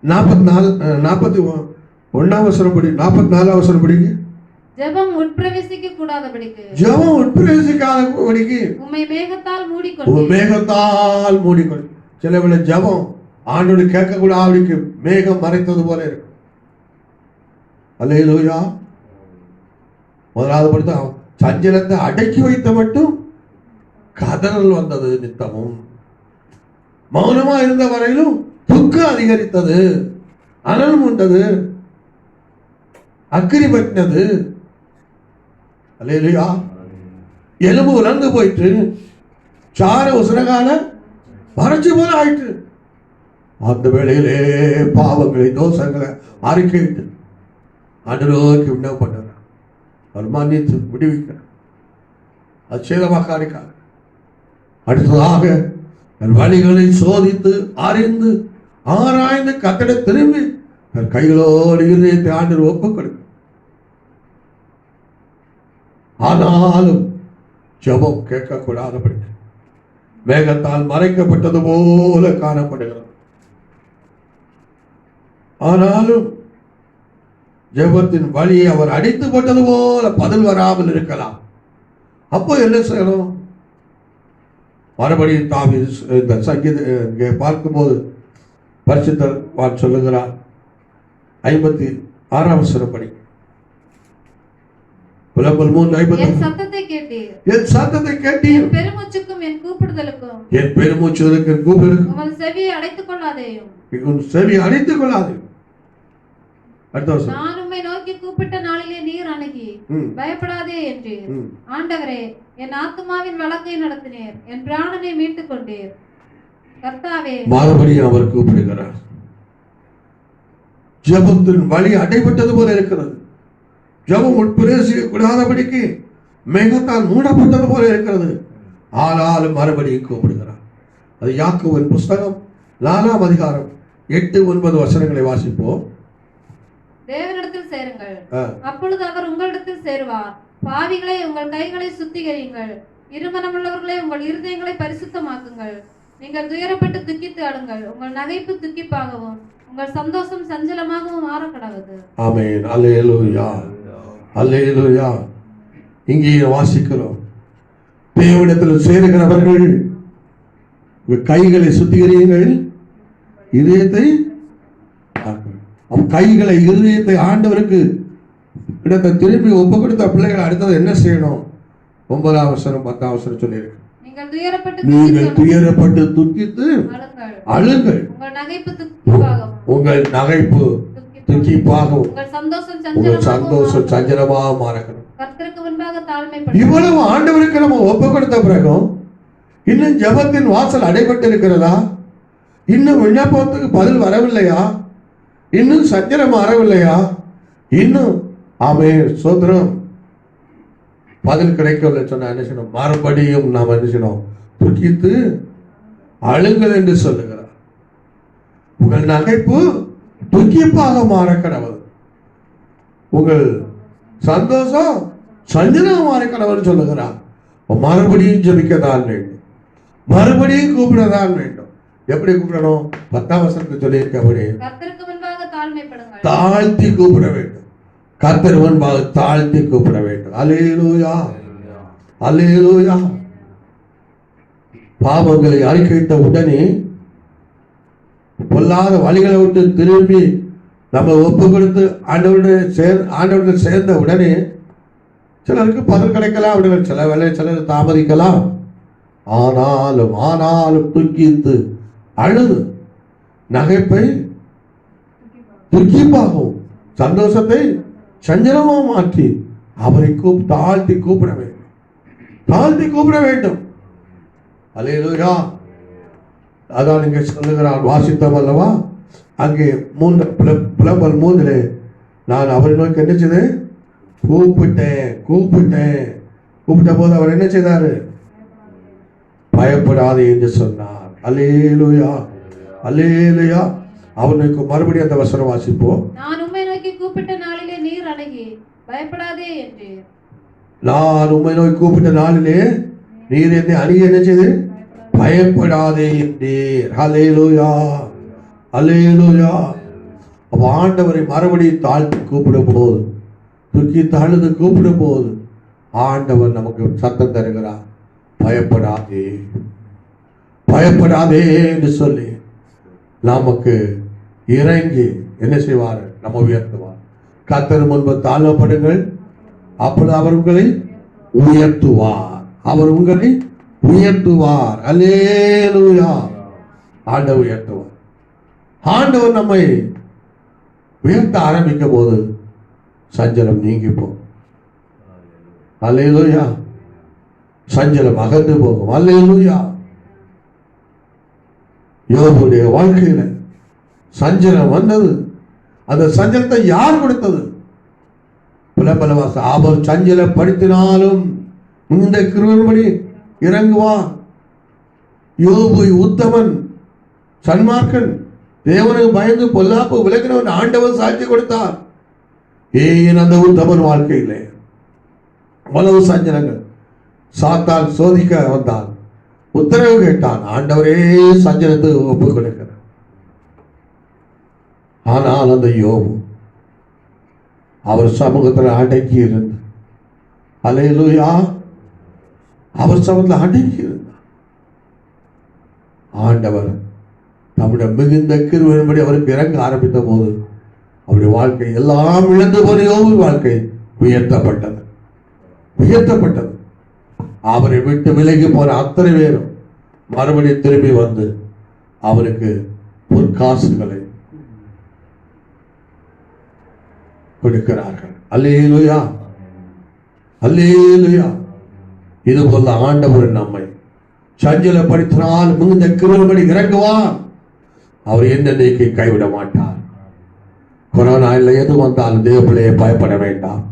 41 வசனம் படி, 44 வசனம் படிங்க. ஜெபம் உட்பிரவேசிக்க கூடாதபடிக்கு, ஜெபம் உட்பிரவேசிக்காதபடிக்கு உம்மை மேகத்தால் மூடிக்கொண்டு, மேகத்தால் மூடிக்கொண்டு. சில வேளை ஜெபம் ஆண்டோடு கேட்க கூடாதபடிக்கு மேகம் மறைத்தது போல இருக்கும். அல்லேலூயா. முதலாவது படித்த சஞ்சலத்தை அடக்கி வைத்த மட்டும் கதறல் வந்தது நித்தமும். மௌனமா இருந்த வரையிலும் துக்கம் அதிகரித்தது, அனல் மூண்டது, அக்கிரி பற்றினது. அல்லேலூயா. எலும்பு உலர்ந்து போயிட்டு சார உசனகால வறட்சி போல ஆயிட்டு. அந்த வேளையிலே பாவங்களை, தோஷங்களை அறிக்கையிட்டு ஆண்டவருக்கு விண்ணப்பம் பண்ண அவர் மன்னித்து விடுவிக்கிறார். அது சேதமாக இருக்காங்க. அடுத்ததாக தன் வழிகளை சோதித்து அறிந்து ஆராய்ந்து கத்தட திரும்பி தன் கைகளோடு இருதயத்தை ஆண்டவர் ஒப்புக் கொடுக்க. ஆனாலும் ஜெபம் கேட்கக்கூடாதபடி மேகத்தால் மறைக்கப்பட்டது போல காணப்படுகிறது. ஆனாலும் ஜெபத்தின் வழியை அவர் அடித்து போட்டது போல பதில் வராமல் இருக்கலாம். அப்போ என்ன செய்யணும்? மறுபடியும் தாவி இந்த சங்கீத பார்க்கும்போது பரிசுத்தர் சொல்லுகிறார், 56 வசனம் படி. புலம்பல் 3:50. என் சத்தத்தை கேட்டீர், என் சத்தத்தை கேட்டீர், என் பெருமூச்சுக்கும் என் கூப்பிடுதலுக்கும், என் பெருமூச்சுக்கும் என் கூப்பிடுதலுக்கும் உமது செவியை அடைத்துக் கொள்ளாதேயும், உன் செவியை அடைத்துக் கொள்ளாதேயும். அடுத்த வருஷம், நான் உம்மை நோக்கி கூப்பிட்ட நாளிலே நீர் அணுகி பயப்படாதே என்றீர். ஆண்டவரே, என் ஆத்துமாவின் வழக்கை நடத்தினீர், என் பிராணனை மீட்டுக் கொண்டீர். கர்த்தாவே, மறுபடியும் அவர் கூப்பிடுகிறார். ஜெபத்தின் வழி அடைபட்டது போல இருக்கிறது. ஜெபம் உட்பிரவேசிக்க கூடாதபடிக்கு மேகத்தால் மூடப்பட்டது போல இருக்கிறது. ஆனாலும் மறுபடியும் கூப்பிடுகிறார். அது யாக்கோபின் புஸ்தகம் 4ஆம் அதிகாரம் 8-9 வசனங்களை வாசிப்போம். தேவனிடத்தில் சேருங்கள், அப்பொழுது அவர் உங்களிடத்தில் சேருவார். பாவிகளே, உங்கள் கைகளை சுத்திகரியுங்கள், இருமனமுள்ளவர்களே, உங்கள் இருதயங்களை பரிசுத்தமாக்குங்கள். நீங்கள் துயரப்பட்டு துக்கித்து அழுங்கள், உங்கள் நகைப்பு துக்கிப்பாகவும் உங்கள் சந்தோஷம் சஞ்சலமாகவும் மாறக்கடவது. ஆமென். அல்லேலூயா, அல்லேலூயா. இங்கே வாசிக்கிறோம், தேவனிடத்தில் சேருகிறவர்கள் கைகளை சுத்திகரியுங்கள், இதயத்தை கைகளை இருதயத்தை ஆண்டவருக்கு இடத்தை திரும்பி ஒப்பு கொடுத்த பிள்ளைகள் அடுத்தது என்ன செய்யணும்? 9ஆம் வசனம் 10ஆம் வசனம் சொல்லியிருக்கு. நீங்கள் துயரப்பட்டு துக்கித்து அழுங்கள், உங்கள் நகைப்பு துக்கிப்பாகவும் உங்கள் சந்தோஷம் சஞ்சலமாக மாறக்கணும். இவ்வளவு ஆண்டவருக்கு நம்ம ஒப்பு கொடுத்த பிறகும் இன்னும் ஜெபத்தின் வாசல் அடைபட்டு இருக்கிறதா? இன்னும் விண்ணப்பத்துக்கு பதில் வரவில்லையா? இன்னும் சஞ்சலம் வரவில்லையா? இன்னும் ஆமென் சோதரம் பதில் கிடைக்கவில்லை சொன்னா என்ன செய்யணும்? மறுபடியும் நாம் என்ன செய்யணும்? துக்கித்து அழுங்கள் என்று சொல்லுகிறார். உங்கள் நகைப்பு துக்கிப்பாக மாற கடவுள், உங்கள் சந்தோஷம் சஞ்சலம் மாற கடவுள் சொல்லுகிறார். மறுபடியும் ஜெபிக்கத்தான் வேண்டும், மறுபடியும் கூப்பிடத்தான் வேண்டும். எப்படி கூப்பிடணும்? 10ஆம் வசனத்தில் சொல்லியிருக்கபடி கர்த்தருக்கு முன்பாக தாழ்மைப்படுங்கள், தாழ்த்தி கூப்பிட வேண்டும். கர்த்தர் முன்பாக தாழ்த்தி கூப்பிட வேண்டும். அல்லேலூயா, அல்லேலூயா. பாவங்களை அறிக்கையிட்ட உடனே பொல்லாத வழிகளை விட்டு திரும்பி நம்ம ஒப்பு கொடுத்து ஆண்டவருடன் சேர்ந்த உடனே சிலருக்கு பதில் கிடைக்கலாம், அவர்கள் சில வேலை சிலர் தாமதிக்கலாம். ஆனாலும் துக்கித்து அழுது நகைப்பை துக்கிப்பாகவும் சந்தோஷத்தை சஞ்சலமா மாற்றி அவரை தாழ்த்தி கூப்பிட வேண்டும், தாழ்த்தி கூப்பிட வேண்டும். அல்லேலூயா. அதான் இங்கே சொல்லுகிறான், வாசித்தோம் அல்லவா? அங்கே புலம்பல் 3 நான் அவரை நோக்கி என்ன செய்தேன்? கூப்பிட்ட போது அவர் என்ன செய்தாரு? பயப்படாதே என்று சொன்னார். அல்லேலூயா, அல்லேலூயா. அவனுக்கு மறுபடியும் அந்த வசனம் வாசிப்போம். நான் உம்மை நோக்கி கூப்பிட்ட நாளிலே நீர் அணுகி பயப்படாதே என்றீர். நான் உம்மை நோக்கி கூப்பிட்ட நாளிலே நீர் என்னை அணுகி என்ன செய்து? பயப்படாதே என்றீர். அல்லேலூயா, அல்லேலூயா. அப்ப ஆண்டவரை மறுபடியும் தாழ்த்தி கூப்பிடும் போது, துக்கி தாழ்ந்து கூப்பிடும் போது ஆண்டவர் நமக்கு சத்தம் தருகிறார். பயப்படாதே, பயப்படாதே என்று சொல்லி நமக்கு இறங்கி என்ன செய்வார்? நம்ம உயர்த்துவார். கர்த்தர் முன்பு தாழ்வப்படுங்கள், அப்பொழுது அவர் உங்களை உயர்த்துவார், அவர் உங்களை உயர்த்துவார். அல்லேலூயா. ஆண்டவர் உயர்த்துவார். ஆண்டவர் நம்மை உயர்த்த ஆரம்பிக்கும் போது சஞ்சலம் நீங்கி போகும். அல்லேலூயா. சஞ்சலம் அகன்று போகும். அல்லேலூயா. யோபுடைய வாழ்க்கையில சஞ்சலம் வந்தது. அந்த சஞ்சலத்தை யார் கொடுத்தது? புலம்பலவாச அவர் சஞ்சலப்படுத்தினாலும் இந்த கிருபையின்படி இறங்குவான். யோபு உத்தமன், சன்மார்க்கன், தேவனுக்கு பயந்து பொல்லாப்பு விலகினவன் ஆண்டவர் சாட்சி கொடுத்தார். ஏன் அந்த உத்தமன் வாழ்க்கையிலே அவ்வளவு சஞ்சலங்கள். சாத்தான் சோதிக்க வந்தான், உத்தரவு கேட்டான், ஆண்டவரே சஞ்சலத்தை ஒப்புக் கொடுக்கிறார். ஆனால் அந்த யோபு அவர் சமூகத்தில் அடக்கி இருந்து, அல்லேலூயா, அவர் சமூகத்தில் அடக்கி இருந்தார். ஆண்டவர் நம்முடைய மிகுந்த கிருபையின்படி அவருக்கு இறங்க ஆரம்பித்த போது அவருடைய வாழ்க்கை எல்லாம் இழந்து போன யோபு வாழ்க்கை உயர்த்தப்பட்டது, உயர்த்தப்பட்டது. அவரை விட்டு விலகி போன அத்தனை பேரும் மறுபடியும் திரும்பி வந்து அவருக்கு பொற்காசுகளை கொடுக்கிறார்கள். அல்லேலூயா, அல்லேலூயா. இது போல ஆண்டவர் நம்மை சஞ்சலப்படுத்தினால் மிகுந்த கிருபையின்படி இறங்குவார். அவர் என்னைக்கு கைவிட மாட்டார். கொரோனா இல்லை, எது வந்தாலும் தேவ பிள்ளையை பயப்பட வேண்டாம்.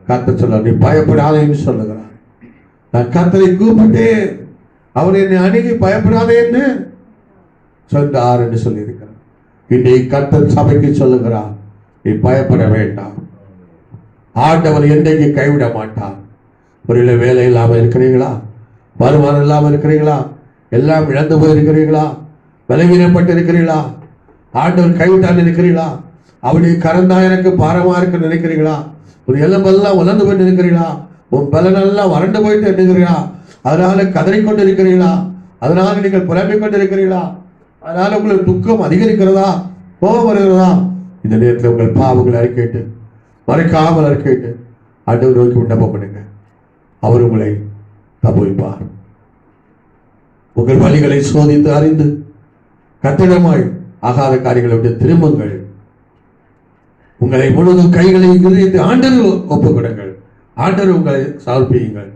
கர்த்தர் சொல்ல, நீ பயப்படாதே என்று சொல்லுகிறார். நான் கர்த்தரை கூப்பிட்டேன், அவர் என்னை அணுகி பயப்படாதே என்று சொன்னார் என்று சொல்லியிருக்கிறார். இன்றைக்கு கர்த்தர் சபைக்கு சொல்லுகிறார், நீ பயப்பட வேண்டாம். ஆண்டவர் என்றைக்கு கைவிட மாட்டார். ஒரு வேலை இல்லாமல் இருக்கிறீங்களா? வருமானம் இல்லாமல் இருக்கிறீங்களா? எல்லாம் இழந்து போயிருக்கிறீங்களா? பலவீனப்பட்டு இருக்கிறீங்களா? ஆண்டவர் கைவிட்டால் இருக்கிறீங்களா? அவருடைய கரந்தா எனக்கு பாரமா இருக்கு நினைக்கிறீங்களா? ஒரு எலும்பெல்லாம் உலர்ந்து போயிட்டு இருக்கிறீங்களா? உன் பலனெல்லாம் வறண்டு போயிட்டு இருக்கிறீங்களா? அதனால கதறிக்கொண்டு இருக்கிறீங்களா? அதனால நீங்கள் புலம்பிக் கொண்டு இருக்கிறீங்களா? அதனால உங்களுக்கு துக்கம் அதிகரிக்கிறதா, கோபம் வருகிறதா? இந்த நேரத்தில் உங்கள் பாவங்களை அறிக்கையிட்டு மறைக்காமல் அறிக்கையிட்டு ஆண்டவர் நோக்கி விண்ணப்பம் பண்ணுங்க. அவர் உங்களை தப்புவிப்பார். உங்கள் வழிகளை சோதித்து அறிந்து கட்டிடமாய் ஆகாத காரியங்களை விட்டு திரும்புங்கள். உங்களை முழுதும் கைகளை இருத்து ஆண்டவர் ஒப்புக் கொடுங்கள். ஆண்டவர் உங்களை சமர்ப்பியுங்கள்.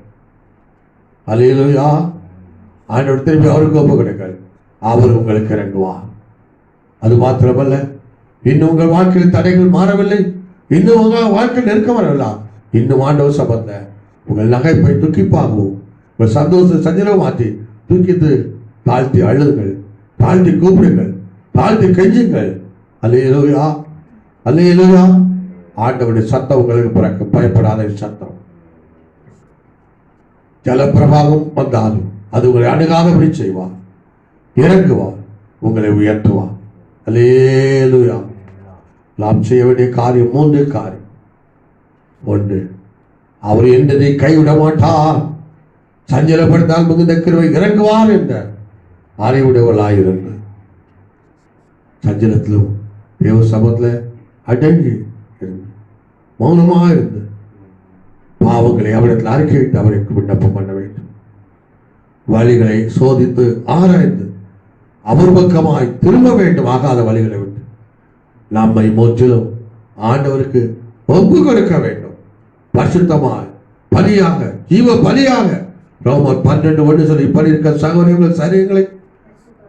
அல்லேலூயா. ஆண்டவர் திரும்பி அவருக்கு ஒப்புக் கொடுங்கள். அவர் உங்களுக்கு இறங்குவார். அது மாத்திரமல்ல, இன்னும் உங்கள் வாழ்க்கையில் தடைகள் மாறவில்லை, இன்னும் உங்கள் வாழ்க்கை நெருக்கம் வரலாம், இன்னும் ஆண்டவர் சம்பந்த உங்கள் நகைப்பை துக்கிப்பாகவும் உங்கள் சந்தோஷ சஞ்சலம் மாற்றி தூக்கித்து தாழ்த்தி அழுங்கள், தாழ்த்தி கூப்பிடுங்கள், தாழ்த்தி கெஞ்சுங்கள். அல்லேலூயா, அல்லேலூயா. ஆண்டவருடைய சத்தம் உங்களுக்கு பிறக்க பயப்படாத சத்தம். ஜலப்பிரவாகம் வந்தாலும் அது உங்களை அணுகாதபடி செய்வார், இறங்குவார், உங்களை உயர்த்துவார். அல்லேலூயா. நாம் செய்ய வேண்டிய காரியம் 3 காரியம். 1, அவர் என்றதை கைவிட மாட்டார், சஞ்சலப்படுத்தால் மிகுந்த கிருபை இறங்குவார் என்ற அறிவுடையவர்களாயிருந்து சஞ்சலத்திலும் தேவ சபத்தில் அடங்கி இருந்து மௌனமாக இருந்து பாவங்களை அவரிடத்தில் அறிக்கையிட்டு அவருக்கு விண்ணப்பம் பண்ண வேண்டும். வழிகளை சோதித்து ஆராய்ந்து அவர் பக்கமாய் திரும்ப வேண்டும். ஆகாத வழிகளை விட்டு நம்மை முற்றிலும் ஆண்டவருக்கு ஒப்பு கொடுக்க வேண்டும். பரிசுத்தமாய் பலியாக, ஜீவ பலியாக. ரோமர் 12:1 சொல்லி இப்படி இருக்க சகோதரர்கள் சரீரங்களை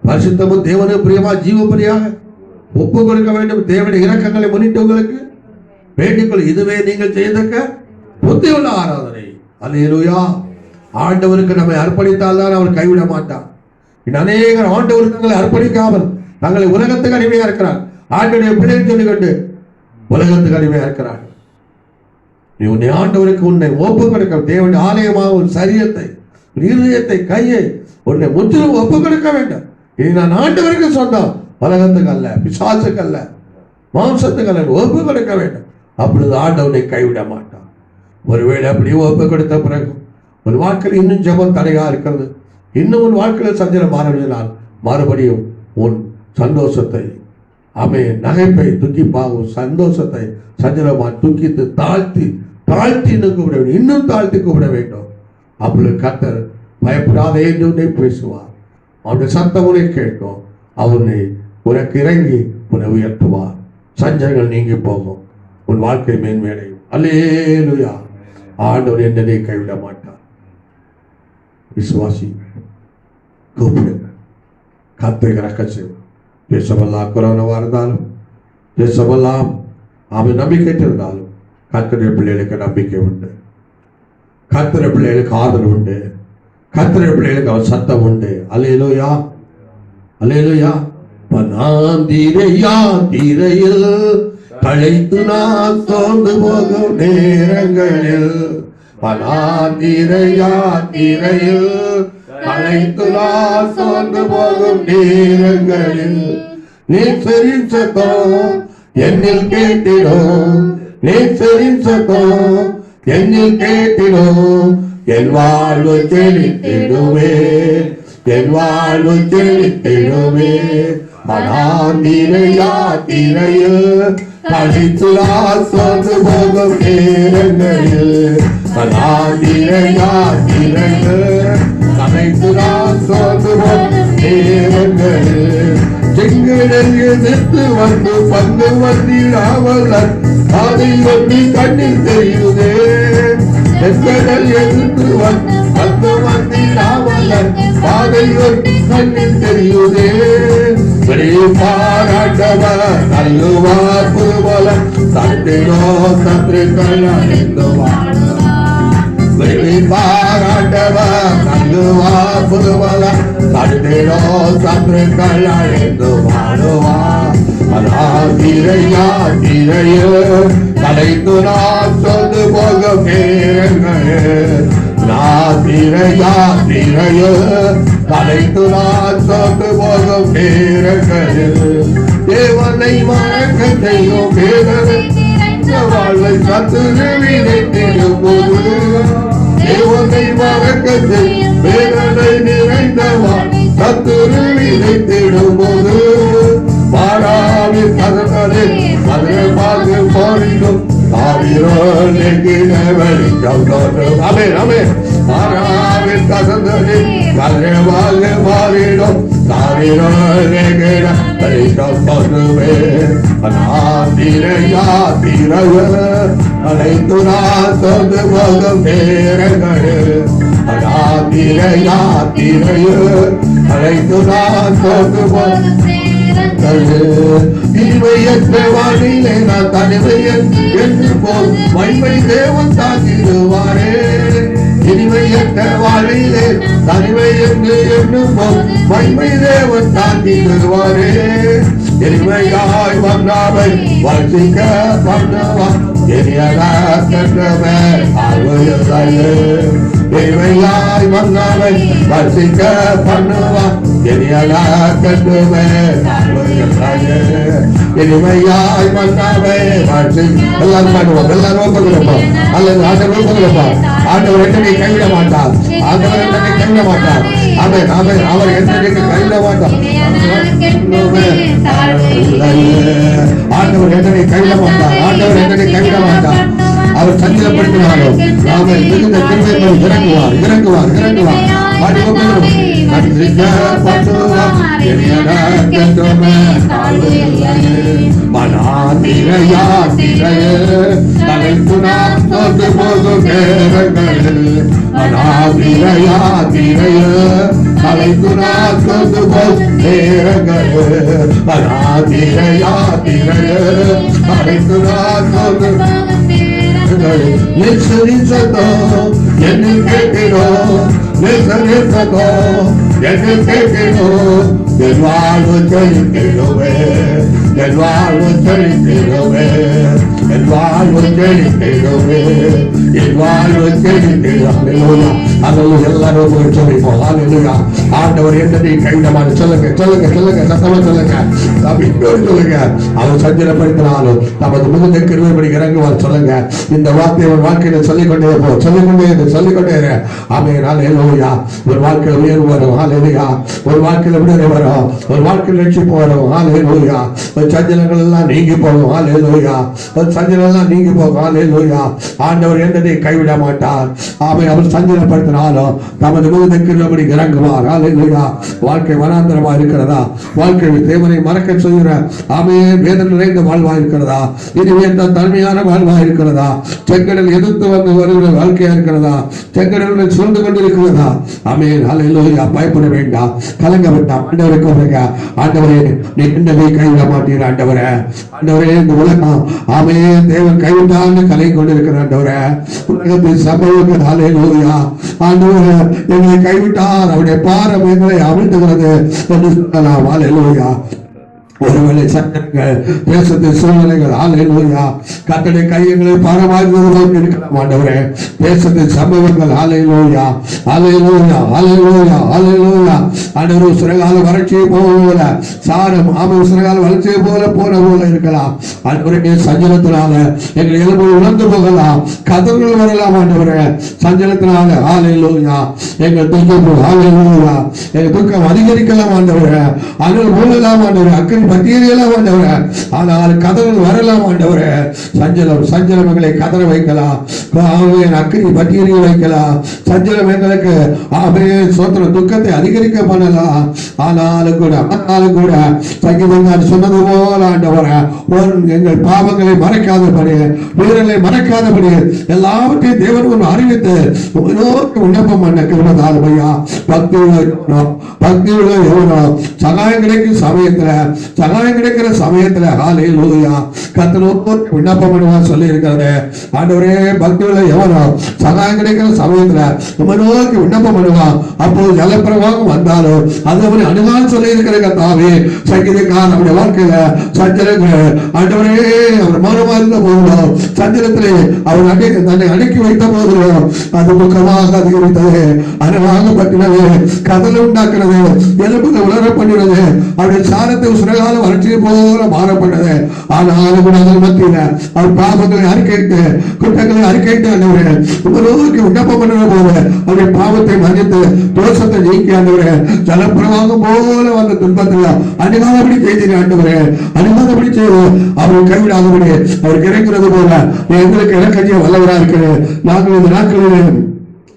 பரிசுத்தமும் தேவனும் பிரியமா ஜீவ பலியாக ஒப்பு கொடுக்க வேண்டும். தேவனுடைய இரக்கங்களை முன்னிட்டு உங்களுக்கு வேண்டிக்கொள். இதுவே நீங்கள் செய்தக்க புத்தியுள்ள ஆராதனை. அல்லேலூயா. ஆண்டவருக்கு நம்மை அர்ப்பணித்தால் தான் அவர் கைவிட மாட்டார். அநேகர் ஆண்டவருக்கு தங்களை அர்ப்பணிக்காமல் தங்களை உலகத்துக்கு அடிமையா இருக்கிறார். ஆண்டவருடைய பிள்ளைகள் சொல்லிக் கொண்டு உலகத்துக்கு அடிமையா இருக்கிறார். நீ உன்னை ஆண்டவருக்கு உன்னை ஒப்பு கொடுக்க, தேவனுடைய ஆலயமாக உன் சரீரத்தை, இருதயத்தை, கையை உன்னை முற்றிலும் ஒப்பு கொடுக்க வேண்டும். இனி நான் ஆண்டவருக்கு சொந்தம், உலகத்துக்கு அல்ல, பிசாசுக்கு அல்ல, மாம்சத்துக்கு அல்ல, ஒப்பு கொடுக்க வேண்டும். அப்பொழுது ஆண்டவனை கைவிட மாட்டான். ஒருவேளை அப்படியே ஒப்பு கொடுத்த பிறகு ஒரு வாழ்க்கையில் இன்னும் ஜெபம் தடையா இருக்கிறது, இன்னும் உன் வாழ்க்கையில் சஞ்சலம் மாறினால் மறுபடியும் உன் சந்தோஷத்தை நகைப்பை துக்கிப்பாகும் சந்தோஷத்தை சஞ்சலமா துக்கித்து தாழ்த்தி தாழ்த்தி கூப்பிட வேண்டும், இன்னும் தாழ்த்தி கூப்பிட வேண்டும். அப்பொழுது கர்த்தர் பயப்படாதே என்று உன்னை பேசுவார். அவனுடைய சத்தம் உன்னை கேட்கும். அவனை உனக்கு இறங்கி உன்னை உயர்த்துவார். சஞ்சலங்கள் நீங்கி போகும், உன் வாழ்க்கை மேன்மேடையும். அல்லேலூயா. ஆண்டவர் என்னதை கைவிட மாட்டார். விசுவாசி கூப்பிடுங்க, கர்த்தர் இறக்க செய்வார். தேசமெல்லாம் கொரோனாவா இருந்தாலும், தேசமெல்லாம் அவன் நம்பிக்கை இருந்தாலும் கர்த்தருடைய பிள்ளைகளுக்கு நம்பிக்கை உண்டு, கர்த்தருடைய பிள்ளைகளுக்கு ஆதரவு உண்டு, கர்த்தருடைய பிள்ளைகளுக்கு அவன் சத்தம் உண்டு. அல்லேலூயா, அல்லேலூயா. தீரையில் களைத்து நான் சோர்ந்து போகும் நேரங்களில், தீரையில் களைத்து நான் சோர்ந்து போகும் நேரங்களில் நேசரின் சத்தம் என்னில் கேட்டிடும், நேசரின் சத்தம் என்னில் கேட்டிடும். என் வாழ்வு செழித்திடுவே, என் வாழ்வு செழித்திடுவே. தீரையில் களைத்து நான் சோர்ந்து போகும் நேரங்களில், களைத்து நான் சோர்ந்து போகும் நேரங்களில் செங்கடல் எதிர்த்து வந்து பங்கு வந்திடாமல் அதை ஒட்டி கண்ணில் தெரியுதே. செங்கடல் எதிர்த்து வந்து பங்கு வந்திடாமல் அதை ஒட்டி கண்ணில் தெரியுதே. பாராட்டவர் நல்லுவார் புதுபலம் தட்டினோ சத்துருக்கள் அழிந்து பாராட்டவர் நல்லுவார் புதுபலம் தட்டினோ சத்துருக்கள் அழிந்து வாழுவார். தீரையோ கலைத்து நான் சொல்லு போகும் நேரங்கள், தீரையோ கலைத்து நான் சொத்து போகும் நேரங்களில் தேவனை மறக்க செய்யும் வேதனை வாழ்வை சத்துருவினை திரும்போது, தேவனை மறக்க செய்யும் வேதனை நிறைந்தவாள் சத்துருவினை திரும்போது, மாறாவில் கதகளே மதுரை பார்த்து போரிடும் தாவிரோல் எங்கின வெளிச்சம் தோன்றும். அமே அமே மாறாவில் கதந்தது கதிரவாக மாறிடும் தாவிரோல் எங்கின வெளிச்சம் தோன்றுமே. தீரையோ அனைத்து நான் சொந்து போகும் நேரங்களில், தீரையோ அனைத்து நான் சொந்து போகும் இனிமையற்ற வானிலை நான் தனிமையன் என்று போல் மைமை தேவன் தாக்கிடுவாரே. இனிமையற்ற வாழ்விலே தனிமை என்று எண்ணும் மகிமை தேவன் தாங்கி தருவாரே. எளிமையாய் வந்தாவை வர்ஷிக்க பண்ணுவார் எளிமையாய் வந்தாவை வர்ஷிக்க பண்ணுவார் எளிமையாய் வந்தாவை வர்ஷி எல்லாரும் பாடுவோம், எல்லாரும் ஒப்புக்கிறப்போம். அல்லது ஆண்டவர் ஒப்புக்கிறப்போம். ஆண்டவர் என்னை கைவிட மாட்டார். ஆண்டவர் என்னை கைவிட மாட்டார். அவர் என்னை கைவிட மாட்டார். ஆண்டவர் என்னை கைவிட மாட்டார். ஆண்டவர் என்னை கைவிட மாட்டார். அவர் சஞ்சலப்படுத்தினாலும் நாம மிகுந்த கிருபை இறங்குவார் இறங்குவார் இறங்குவார். என்னில் கேட்கிறோம் என் வாழ்வு செழித்திடுவே என் வாழ்வு செழித்திடுவே என் வாழ்வு செழித்திடுவே என் வாழ்வு செழித்திடுவே. அதெல்லாம் எல்லாரும் சொல்லிப்போம். ஹல்லேலூயா. ஆண்டவர் என்னை கைவிடமான சொல்லுங்க சொல்லுங்க சொல்லுங்க சத்தமா சொல்லுங்க சொல்லுங்க. அவர் சஞ்சலப்படுத்தினாலும் நமது மிகுந்த கிருபைப்படி இறங்குவார் சொல்லுங்க. இந்த வார்த்தை ஒரு வாழ்க்கையில சொல்லிக்கொண்டே போ சொல்லிக்கொண்டே ஆமென். ஹல்லேலூயா. ஒரு வாழ்க்கையில உயர்வு வரும். ஹல்லேலூயா. ஒரு வாழ்க்கையில விடுதலை வரும். ஒரு வாழ்க்கையில ரட்சிப்பு வரும். ஹல்லேலூயா. ஒரு சஞ்சலங்கள் எல்லாம் நீங்கி போகும். ஹல்லேலூயா. ஒரு சஞ்சலம் எல்லாம் நீங்கி போகும். ஹல்லேலூயா. ஆண்டவர் என்னை கைவிட மாட்டார். அவர் சஞ்சலப்படுத்தினாலும் நமது மிகுந்த கிருபைப்படி இறங்குவார். ஹல்லேலூயா. வாழ்க்கை வனாந்தரமா இருக்கிறதா? வாழ்க்கை தேவனை மறக்க சொல்கிற ஆமென் வேதனை நிறைந்த வாழ்வா இருக்கிறதா? இதுவே தன்மையான வாழ்வா இருக்கிறதா? செங்கடல் எதிர்த்து வந்து வருகிற வாழ்க்கையா இருக்கிறதா? செங்கடல் சூழ்ந்து கொண்டிருக்கிறதா? ஆமென். ஹல்லேலூயா. பயப்பட வேண்டாம், கலங்க வேண்டாம். ஆண்டவரை கூப்பிடுங்க. ஆண்டவரே நீ என்னை கைவிட மாட்டீர். ஆண்டவரே ஆண்டவரே இந்த உலகம் ஆமென் தேவன் கைவிட்டான்னு கலை கொண்டிருக்கிற ஆண்டவரே உலகத்தில் சம்பவங்கள். ஹல்லேலூயா. ஆண்டவரே என்னை கைவிட்டார், அவருடைய பாரம் எங்களை அவிழ்த்துகிறது என்று சொல்லலாம். ஹல்லேலூயா. ஒருவேளை சட்டங்கள் தேசத்தின் சூழ்நிலைகள் ஹல்லேலூயா கர்த்தருடைய கையங்களை பாரமாகிறது இருக்கலாம். ஆண்டவரே தேசத்தின் சம்பவங்கள் ஹல்லேலூயா ஹல்லேலூயா ஹல்லேலூயா ஹல்லேலூயா. ஆண்டவர் சிறகால வறட்சியை போல சாரம் சிறகால வறட்சியை போல போல இருக்கலாம். ஆண்டவரே சஞ்சலத்தினால எங்கள் எலும்பு உணர்ந்து போகலாம், கதர்கள் வரலாம். ஆண்டவரே சஞ்சலத்தினால ஹல்லேலூயா எங்கள் துக்கம் ஹல்லேலூயா எங்கள் துக்கம் அதிகரிக்கலாம். ஆண்டவரே அனல் மூலலாம். ஆண்டவரே அக்கறை பட்டியலாம். ஆண்டவரே ஆனால் கதவுகள் வரலாம். ஆண்டவரே சஞ்சலம் எங்களை கதற வைக்கலாம், அக்கறை பட்டியலிய வைக்கலாம். சஞ்சலம் எங்களுக்கு சோத்திர துக்கத்தை அதிகரிக்க பண்ணலாம். ஆனாலும் கூட சங்கீதம் சொன்னது போல ஆண்டவரே எங்கள் பாவங்களை மறைக்காதபடி வீரர்களை மறைக்காதபடி எல்லாவற்றையும் தேவன் அறிவித்து விண்ணப்பம் பண்ண கிருபையா. பக்தி உள்ள எவனோ சகாயம் கிடைக்கிற சமயத்துல ஹல்லேலூயா கர்த்தருக்கு விண்ணப்பம் பண்ணுவார் சொல்லி இருக்கிறது. ஆண்டவரே பக்தி உள்ள எவனோ சகாயம் கிடைக்கிற சமயத்துல நம்ம நோக்கி விண்ணப்பம் பண்ணுவான். அப்போது ஜலப்பிரவாகம் வந்தாலும் அது அவனை அணுகான் சொல்லி இருக்கிற கர்த்தாவே. சங்கீதக்காரன் நம்முடைய வாழ்க்கையில சஞ்சலங்கள் ஆண்டவரே அவர் மௌனமா இருந்த போதும் சஞ்சலத்திலே அவர் தன்னை அடக்கி வைத்த போதிலும் அது முகமாக அதிகரித்தது, அணுகாக பற்றினது, கதலை உண்டாக்குறது, எலும்புகள் உலர பண்ணினது, அவருடைய சாரத்தை உசுரகால வறட்சியை போல மாறப்பட்டது. ஆனாலும் கூட அதன் மத்தியில அவர் பாவங்களை அறிக்கையிட்டு குற்றங்களை அறிக்கையிட்டு ஆண்டவரே உங்களோருக்கு விண்ணப்பம் பண்ணுற போது அவருடைய பாவத்தை மன்னித்து தோஷத்தை நீக்கி ஆண்டவரே ஜலப்பிரவாகம் போல வந்த துன்பத்தில் அணுகாதபடி செய்தீங்க. ஆண்டவரே அணுகாதபடி செய்து அவரை கைவிடாதபடி அவருக்கு இறங்கிறது போல எங்களுக்கு இறக்கஞ்சிய வல்லவரா இருக்கிறேன். நாங்கள் இந்த நாட்களில்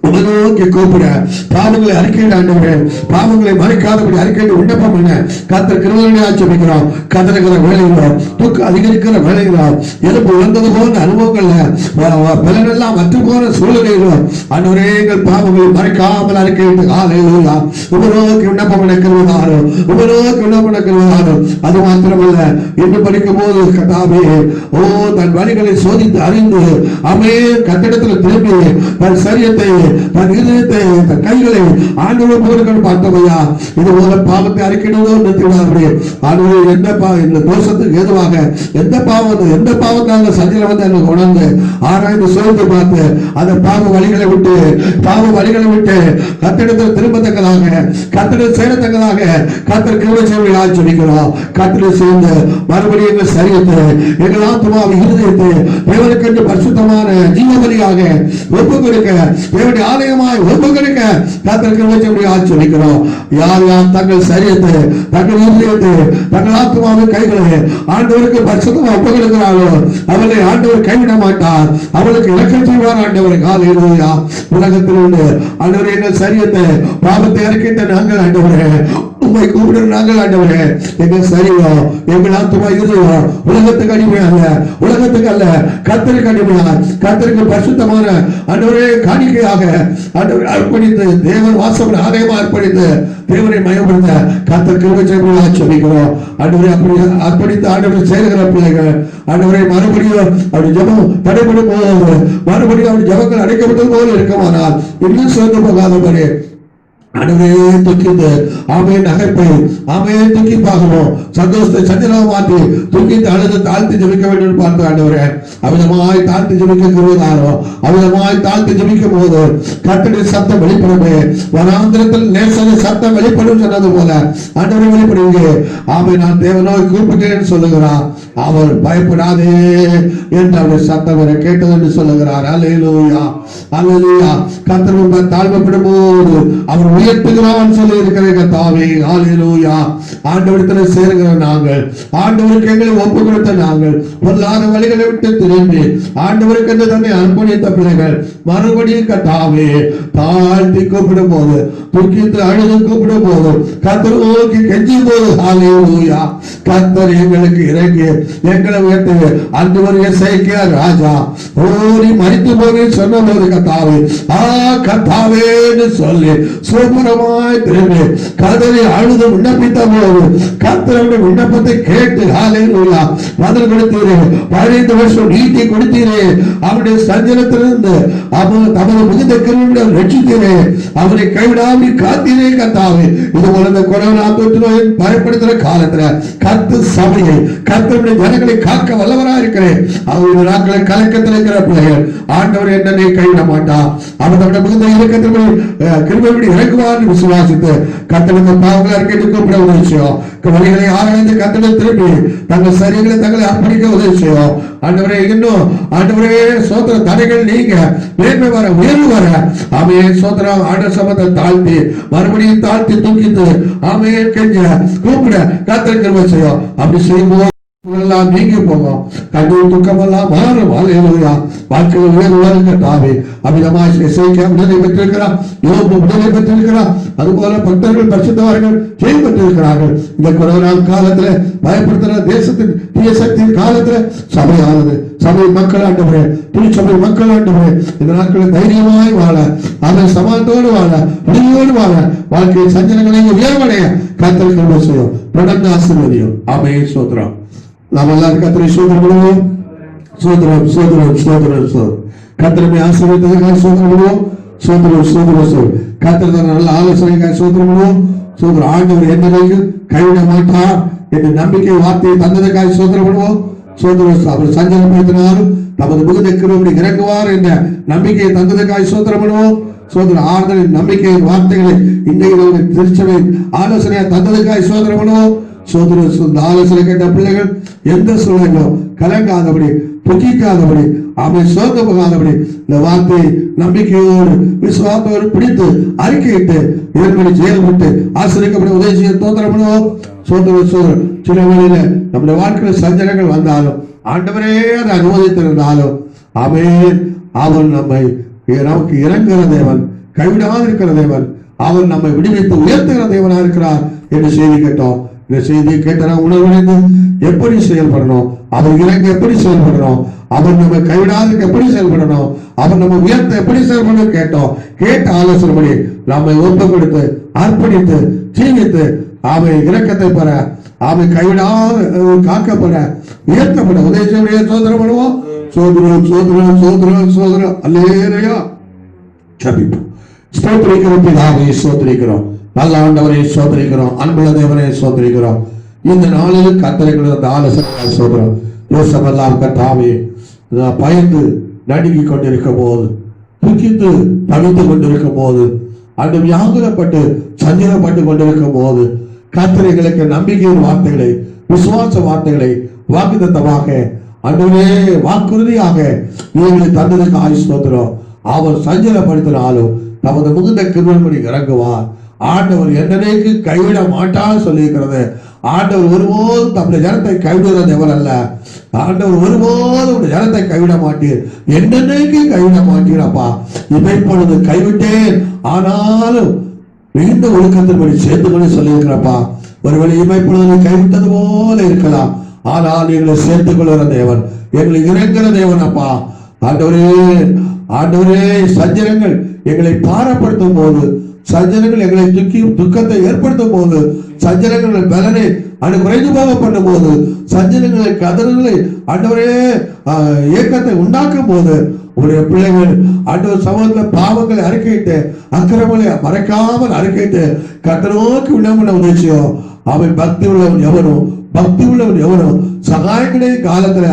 உலகோக்கி கூப்பிட பாவங்களை அறிக்கையிட ஆண்டவரே பாவங்களை மறைக்காதபடி அறிக்கையிட்டு விண்ணப்பம் பண்ண கர்த்தர் கிருபையை ஆட்சேபிக்கிறோம். கதறுகிற வேலைகளோ துக்கம் அதிகரிக்கிற வேலைகளோ எலும்பு உணர்ந்தது போன்ற அனுபவங்கள்ல பலனெல்லாம் மற்ற போன சூழ்நிலைகளோ ஆண்டவரே எங்கள் பாவங்களை மறைக்காமல் அறிக்கையிட்டு ஹல்லேலூயா உபரோக்கு விண்ணப்பம் நடக்கிறதாரோ உபரோக்கு விண்ணப்பம் நடக்கிறதாரோ. அது மாத்திரமல்ல என்று படிக்கும் போது கர்த்தாவே தன் வழிகளை சோதித்து அறிந்து அமே கட்டிடத்தில் திரும்பி தன் சரியத்தை தன் இதயத்தை தன் கைகளை ஆண்டவர் போர்கள் பார்த்தவையா இது போல பாவத்தை அறிக்கையிடுவதோ நிறுத்திவிடாதபடி ஆண்டவர் இந்த தோஷத்துக்கு ஏதுவாக எந்த பாவத்தால் சஞ்சலம் வந்து எனக்கு உணர்ந்து ஆராய்ந்து சோர்ந்து பார்த்து அந்த பாவ வழிகளை விட்டு கத்திடத்தில் திரும்பத்தக்கதாக கத்திடம் சேரத்தக்கதாக கத்தர் கிருபை செய்வதை ஆச்சரிக்கிறோம். கத்திடம் சேர்ந்து மறுபடியும் எங்கள் சரீரத்தை எங்கள் ஆத்மாவை இருதயத்தை தேவனுக்கென்று பரிசுத்தமான ஜீவபலியாக ஒப்பு கொடுக்க தேவனுடைய ஆலயமாய் ஒப்பு கொடுக்க கத்தர் கிருபை செய்வதை ஆச்சரிக்கிறோம். யார் யார் தங்கள் சரீரத்தை தங்கள் இருதயத்தை தங்கள் ஆத்மாவின் கைகளை ஆண்டவருக்கு பரிசுத்தமாக ஒப்பு கொடுக்கிறார்களோ அவர்களை ஆண்டவர் கைவிட மாட்டார். அவர்களுக்கு இலக்கம் செய்வார். ஆண்டவர் ஹல்லேலூயா. உலகத்தில் உள்ள ஆண்டவரே எங்கள் சரீரத்தை பாவத்தை அறிக்கையிட்ட நாங்கள் ஆண்டவரே உம்மை கூப்பிடுற நாங்கள் ஆண்டவரே எங்கள் சரீரம் எங்கள் ஆத்மா இருதயம் உலகத்துக்கு அடிமை அல்ல, உலகத்துக்கு அல்ல, கர்த்தருக்கு அடிமையா கர்த்தருக்கு பரிசுத்தமான ஆண்டவரே காணிக்கையாக ஆண்டவரை அர்ப்பணித்து தேவன் வாசம் ஆலயமா அர்ப்பணித்து தேவனை மயப்படுத்த கர்த்தர் கிருபை செய்வதாக சொல்லிக்கிறோம். ஆண்டவரை அப்படி அர்ப்பணித்து ஆண்டவரை சேருகிற பிள்ளைகள் ஆண்டவரை மறுபடியும் அப்படி ஜபம் தடைபடும் போது மறுபடியும் அப்படி ஜபங்கள் அடைக்கப்பட்டது போல இருக்குமானால் இன்னும் சேர்ந்து போகாதபடி ஆண்டவரே துக்கித்து ஆமே நகைப்பை ஆமே துக்கி பார்க்கணும். சந்தோஷத்தை சஞ்சலமாக மாற்றி துக்கித்து அழுது தாழ்த்தி ஜபிக்க வேண்டும் பார்த்து ஆண்டவரே அவிதமாய் தாழ்த்தி ஜபிக்க கூறுவதாரோ அவிதமாய் தாழ்த்தி ஜபிக்கும் போது கர்த்தருடைய சத்தம் வெளிப்படுமே. வனாந்திரத்தில் நேசன சத்தம் வெளிப்படும் சொன்னது போல ஆண்டவரை வெளிப்படுங்க. ஆமை நான் தேவனோய் கூப்பிட்டேன் சொல்லுகிறார். அவர் பயப்படாதே என்று அவருடைய சத்தம் வரை கேட்டது என்று சொல்லுகிறார். அல்லேலூயா அல்லேலூயா. கர்த்தர் தாழ்மைப்படும் போது அவர் உயர்த்துகிறான் சொல்லி இருக்கிற கர்த்தாவே ஹல்லேலூயா. ஆண்டவரிடத்தில் சேருகிற நாங்கள் ஆண்டவருக்கு எங்களை ஒப்பு கொடுத்த நாங்கள் பொல்லாத வழிகளை விட்டு திரும்பி ஆண்டவருக்கு என்று தன்னை அர்ப்பணித்த பிள்ளைகள் மறுபடியும் கர்த்தாவே தாழ்த்தி கூப்பிடும் போது துக்கித்து அழுது கூப்பிடும் போது கர்த்தர் நோக்கி கெஞ்சும் போது ஹல்லேலூயா கர்த்தர் எங்களுக்கு இறங்கி எங்களை உயர்த்து அன்று ஒரு எசேக்கியா ராஜா ஓடி மரித்து போய் சொன்ன போது கர்த்தாவே கர்த்தாவேன்னு சொல்லி சுபரமாய் திரும்பி கதறி அழுது விண்ணப்பித்த போது கர்த்தருடைய விண்ணப்பத்தை கேட்டு ஹல்லேலூயா பதில் கொடுத்தீரே. 15 வருஷம் நீட்டி கொடுத்தீரே. அவருடைய சஞ்சலத்திலிருந்து அவர் தமது மிகுந்த கிருபையால் ரட்சித்தீரே. அவரை கைவிடாமல் காத்தீரே கர்த்தாவே. இது போல இந்த கொரோனா தொற்று நோயை பயப்படுத்துற காலத்துல கர்த்தர் சபையை கர்த்தருடைய ஜனங்களை காக்க வல்லவராக இருக்கிறேன். அவருடைய நாட்களை கலக்கத்தில் இருக்கிற பிள்ளைகள் ஆண்டவர் என்னை கைவிட மாட்டார். அவர் தம்முடைய மிகுந்த இலக்கத்தில் கிருபையோடு இறங்குவார் விசுவாசித்து கர்த்தருடைய பாவங்களை அறிக்கை கூப்பிட உதவி செய்யும். வழிகளை ஆராய்ந்து கர்த்தரிடம் திரும்பி தங்கள் சரீரங்களை தங்களை அர்ப்பணிக்க உதவி செய்யும். ஆண்டவரே இன்னும் ஆண்டவரே சோத்திர தடைகள் நீங்க மேன்மை வர உயர்வு வர ஆமே சோத்திரம் ஆண்டவர் சமத்தை தாழ்த்தி மறுபடியும் தாழ்த்தி தூக்கிட்டு ஆமே கெஞ்ச கூப்பிட கர்த்தர் கிருபை செய்யும். அப்படி செய்யும்போது எல்லாம் நீங்கி போகும். கண்ணீர் துக்கமெல்லாம் மாறும். ஹல்லேலூயா. வாழ்க்கையில் உயர்வு கர்த்தாவே அமிதமாய் எசேக்கியா விடுதலை பெற்றிருக்கிறார். யோபு விடுதலை பெற்றிருக்கிறார். அதுபோல பக்தர்கள் பரிசுத்தவான்கள் ஜெயம் பெற்றிருக்கிறார்கள். இந்த கொரோனா காலத்துல பயப்படுத்துற தேசத்தின் தீய சக்தியின் காலத்துல சபையானது சபை மக்கள் ஆண்டவரே திருச்சபை மக்கள் ஆண்டவரே இந்த நாட்களில் தைரியமாய் வாழ அதை சமாளத்தோடு வாழ விடுதலோடு வாழ வாழ்க்கையை சஞ்சலங்களை உயர்வடைய கர்த்தர் கிருபை செய்யும். தொடர்ந்து ஆசீர்வதியும். ஆமென். ஸ்தோத்திரம். நாம் எல்லாரும் கர்த்தரை ஸ்தோத்திரம் பண்ணுவோம். ஸ்தோத்திரம் ஸ்தோத்திரம் ஸ்தோத்திரம் ஸ்தோத்திரம். கர்த்தரை ஆசீர்வதித்ததற்காக ஸ்தோத்திரம் பண்ணுவோம். ஸ்தோத்திரம் ஸ்தோத்திரம் ஸ்தோத்திரம். கர்த்தர் நல்ல ஆலோசனைக்காக ஸ்தோத்திரம் பண்ணுவோம். ஸ்தோத்திரம். ஆண்டவர் என்னைக்கு கைவிட மாட்டார் என்ற நம்பிக்கை வார்த்தையை தந்ததற்காக ஸ்தோத்திரம் பண்ணுவோம். ஸ்தோத்திரம். அவர் சஞ்சலப்படுத்தினாலும் தமது மிகுந்த கிருபையோடு இறங்குவார் என்ற நம்பிக்கையை தந்ததற்காக ஸ்தோத்திரம் பண்ணுவோம். சோதரன் ஆறுதலின் நம்பிக்கையின் வார்த்தைகளை இன்றைய திருச்சபை ஆலோசனையை தந்ததற்காக ஸ்தோத்திரம் பண்ணுவோம். சோதரன் ஆலோசனை கேட்ட பிள்ளைகள் எந்த சூழலும் கலங்காதபடி துக்கிக்காதபடி அவை சோர்ந்து போகாதபடி இந்த வார்த்தையை நம்பிக்கையோடு விசுவாசத்தோடு பிடித்து அறிக்கையிட்டு இதன்படி செயல்பட்டு ஆசிரியக்கப்பட உதவி செய்ய தோத்திரம் பண்ணுவோம். சோதரன் சில வேளையில நம்முடைய வாழ்க்கையில் சஞ்சலங்கள் வந்தாலும் ஆண்டவரே அதை அனுமதித்திருந்தாலும் ஆமென் அவர் நமக்கு இறங்குகிற தேவன் கைவிடாது இருக்கிற தேவன் அவர் நம்மை விடுவித்து உயர்த்துகிற தேவனா இருக்கிறார் என்று செய்தி கேட்டோம். இந்த செய்தியை கேட்ட உணர்வடைந்து எப்படி செயல்படணும், அவர் இறங்க எப்படி செயல்படணும், அவர் நம்ம கைவிடாது எப்படி செயல்படணும், அவர் நம்ம உயர்த்த எப்படி செயல்படணும் கேட்டோம். கேட்ட ஆலோசனைப்படி நம்மை ஒப்பு கொடுத்து அர்ப்பணித்து ஜீவித்து அவை இரக்கத்தை பெற அவை கைவிடாது காக்கப்பட உயர்த்தப்பட உதவி சோதனை பண்ணுவோம். சோதரம் சோதரம் சோதரம் சோதரம் அல்லேலூயா. ஜெபிப்போம். ஸ்தோத்திரிக்கிறோம் பிதாவே, ஸ்தோத்திரிக்கிறோம் நல்ல ஆண்டவரை ஸ்தோத்திரிக்கிறோம், அன்புள்ள தேவனை ஸ்தோத்திரிக்கிறோம். இந்த நாளில் கர்த்தருக்கு அந்த ஆலோசனை ஸ்தோத்திரம். யோசபெல்லாம் கர்த்தாவே பயந்து நடுங்கி கொண்டிருக்கும் போது, துக்கித்து தவித்துக் கொண்டிருக்கும் போது, அந்த வியாகுலப்பட்டு சஞ்சலப்பட்டு கொண்டிருக்கும் போது, கர்த்தர்களுக்கு நம்பிக்கையின் வார்த்தைகளை, விசுவாச வார்த்தைகளை வாக்குத்தத்தமாக அன்றுவரே வாக்குறுதியாக நீங்களை தந்ததுக்கு ஆயுஸ்தோத்திரம். அவர் சஞ்சலப்படுத்தினாலும் தமது மிகுந்த கிருபையின்படி இறங்குவார். ஆண்டவர் என்னைக்கு கைவிட மாட்டார் சொல்லியிருக்கிறது. ஆண்டவர் ஒருபோதும் தம்முடைய ஜனத்தை கைவிடுகிற தேவன் அல்ல. ஆண்டவர் ஒருபோதும் ஜனத்தை கைவிட மாட்டீர், என்னைக்கு கைவிட மாட்டீரப்பா. இப்பொழுது கைவிட்டேன், ஆனாலும் மிகுந்த ஒழுக்கத்தின்படி சேர்த்துக்கொண்டு சொல்லியிருக்கிறப்பா. ஒருவேளை இமைப்பொழுது கைவிட்டது போல இருக்கலாம், ஆனால் எங்களை சேர்த்துக் கொள்கிற தேவன், எங்களை இறங்குகிற தேவன் அப்பா. ஆண்டவரே, ஆண்டவரே, சஞ்சலங்கள் எங்களை பாரப்படுத்தும் போது, சஞ்சலங்கள் எங்களை துக்கத்தை ஏற்படுத்தும் போது, சஞ்சலங்கள் பலனை அது குறைந்து போக பண்ணும் போது, சஞ்சலங்களை கதறுகளை ஆண்டவரே ஏக்கத்தை உண்டாக்கும் போது, உடைய பிள்ளைகள் ஆண்டவர் சமூகத்தில் பாவங்களை அறிக்கையிட்டு, அக்கிரமங்களை மறைக்காமல் அறிக்கையிட்டு கர்த்தரோக்கு விண்ணப்பம் உதவிச்சோம். அவன் பக்தி உள்ளவன் எவனும், பக்தி உள்ளவன் எவனும் சகாயங்களே காலத்துல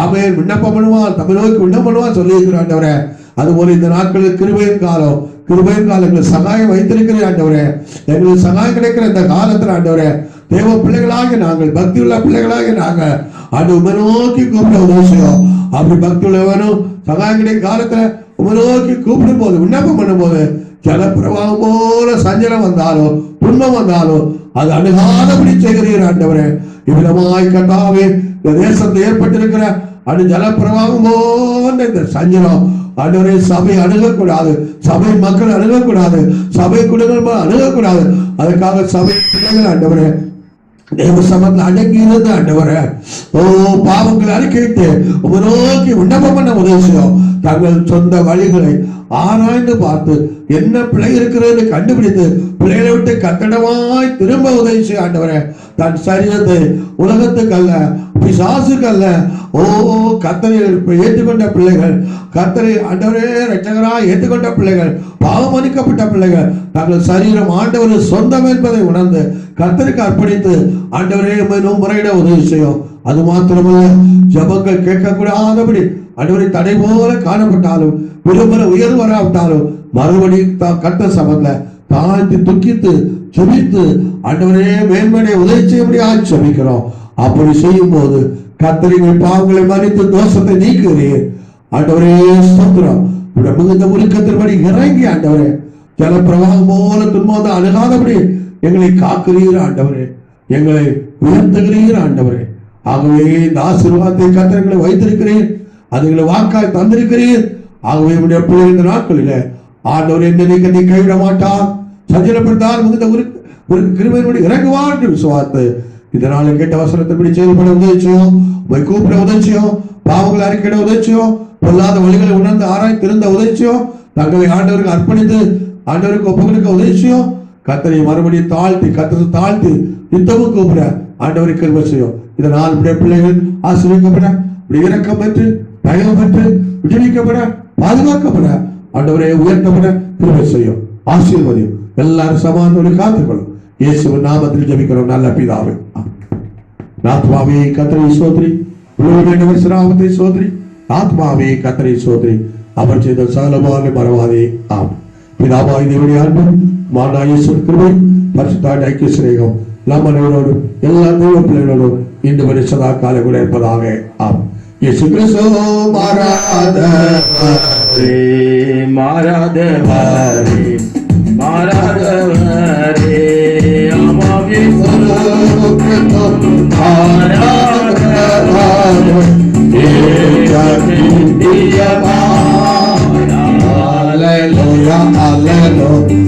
அவன் விண்ணப்பம் பண்ணுவான், தமிழோக்கு விண்ணப்பம் பண்ணுவான் சொல்லி இருக்கிறாண்டவரே. அதுபோல இந்த நாட்களில் கிருபையின் காலம், கிருபையின் காலம் எங்களுக்கு சகாயம் வைத்திருக்கிற ஆண்டவரே. எங்களுக்கு சகாயம் கிடைக்கிற இந்த காலத்தில் ஆண்டவரே, தேவ பிள்ளைகளாக நாங்கள், பக்தி உள்ள பிள்ளைகளாக நாங்கள் அது உமை நோக்கி கூப்பிட உதவிச்சோம். அப்படி பக்தி உள்ளவனும் சகாயம் கிடைக்கும் காலத்துல உமை நோக்கி கூப்பிடும் போது, விண்ணப்பம் பண்ணும் போது, ஜலப்பிரவாகம் போல சஞ்சலம் வந்தாலும் துன்பம் வந்தாலும் அது அணுகாதபடி செய்கிறீர் ஆண்டவரே. இவ்விதமாய் கர்த்தாவே, இந்த தேசத்தில் ஏற்பட்டிருக்கிற அது ஜலப்பிரவாகம் போன்ற இந்த சஞ்சலம் ஆண்டவரே சபை அணுகக்கூடாது, சபை மக்கள் அணுகக்கூடாது, சபை குடும்பங்கள் அணுகக்கூடாது. அதுக்காக சபை பிள்ளைகள் ஆண்டவரே தேவ சமத்தில் அடங்கி இருந்து ஆண்டவரே, ஓ பாவங்களை அறிக்கையிட்டு உமை நோக்கி விண்ணப்பம் பண்ண உதவிச்சோம். தங்கள் சொந்த வழிகளை ஆராய்ந்து பார்த்து என்ன பிழை இருக்கிறது கண்டுபிடித்து பிள்ளைகளை விட்டு கட்டடமாய் திரும்ப உதவி செய்ய ஆண்டவரே. தன் சரீரத்தை உலகத்துக்கு அல்ல, பிசாசுக்கு அல்ல, ஓ கர்த்தரை ஏற்றுக்கொண்ட பிள்ளைகள், கர்த்தரை ஆண்டவரே இரட்சகராய் ஏற்றுக்கொண்ட பிள்ளைகள், பாவமளிக்கப்பட்ட பிள்ளைகள், தங்கள் சரீரம் ஆண்டவர் சொந்தம் என்பதை உணர்ந்து கர்த்தருக்கு அர்ப்பணித்து ஆண்டவரே முறையிட உதவி செய்யும். அது மாத்திரமல்ல, ஜபங்கள் கேட்கக்கூடாதபடி ஆண்டவரை தடை போல காணப்பட்டாலும், விரும்புகிற உயர்வு வராவிட்டாலும், மறுபடி கட்ட சபத்துல தாழ்த்தி துக்கித்து செபித்து ஆண்டவரே மேன்மனை உதவி செய்ய முடியாது செபிக்கிறோம். அப்படி செய்யும் போது கர்த்தரின் பாவங்களை மன்னித்து தோஷத்தை நீக்குகிறீர் ஆண்டவரே. ஸ்தோத்திரம். மிகுந்த உருக்கத்தின்படி இறங்கி ஆண்டவரே, ஜலப்பிரவாகம் போல துன்பம் அணுகாதபடி எங்களை காக்கிறீர் ஆண்டவரே, எங்களை உயர்த்துகிறீர் ஆண்டவரே. ஆகவே இந்த ஆசீர்வாதத்தை கர்த்தர்களை வைத்திருக்கிறீர், அதுகளை வாக்காய் தந்திருக்கிறீர். ஆகவே உடைய பிள்ளை இந்த நாட்களில ஆண்டவர் என்னைக்கு நீ கைவிட மாட்டார், சஞ்சலப்படுத்தார், மிகுந்த ஒரு கிருபையோடு இறங்குவார் என்று விசுவாத்து இதனால கேட்ட வசனத்தின்படி செயல்பட உதவிச்சோம், கூப்பிட உதவிச்சோம், பாவங்களை அறிக்கையிட உதவிச்சோம், பொல்லாத வழிகளை உணர்ந்து ஆராய் திருந்த உதவிச்சோம், தங்களை ஆண்டவருக்கு அர்ப்பணித்து ஆண்டவருக்கு ஒப்புகளுக்கு உதவிச்சோம். கர்த்தரை மறுபடியும் தாழ்த்தி கர்த்தரை தாழ்த்தி நித்தமும் கூப்பிட ஆண்டவருக்கு கிருபை செய்யும். இதனால் உடைய பிள்ளைகள் ஆசீர்வதிக்கப்பட, இறக்கம் பெற்று தயவு பெற்று விடுவிக்கப்பட, பாதுகாக்கப்பட, ஆண்டவரை உயர்த்தப்பட கிருபை செய்யும். ஆசீர்வதியும். எல்லாரும் சமாதானத்தோடு காத்துக்கொள்ளும். இயேசுவின் நாமத்தில் ஜெபிக்கிறோம் நல்ல பிதாவே. ஆத்மாவே கர்த்தரை ஸ்தோத்திரி, உள்ளுடைய நாமத்தை ஸ்தோத்திரி. ஆத்மாவே கர்த்தரை ஸ்தோத்திரி, அவர் செய்த சகலமான மறவாதே. ஆம். பிதாவாகிய தேவனுடைய அன்பு, மானாகிய இயேசுவின் கிருபை, பரிசுத்த ஐக்கிய சிநேகம் நம் அனைவரோடும் எல்லா தெய்வ பிள்ளைகளோடும் இன்று வரை சதா காலம் கூட இருப்பதாக. ஆம். இயேசு கிறிஸ்து மாறாதவரே, மாறாதவரே, மாறாதவரே, ஆமாவே Hallelujah, hallelujah.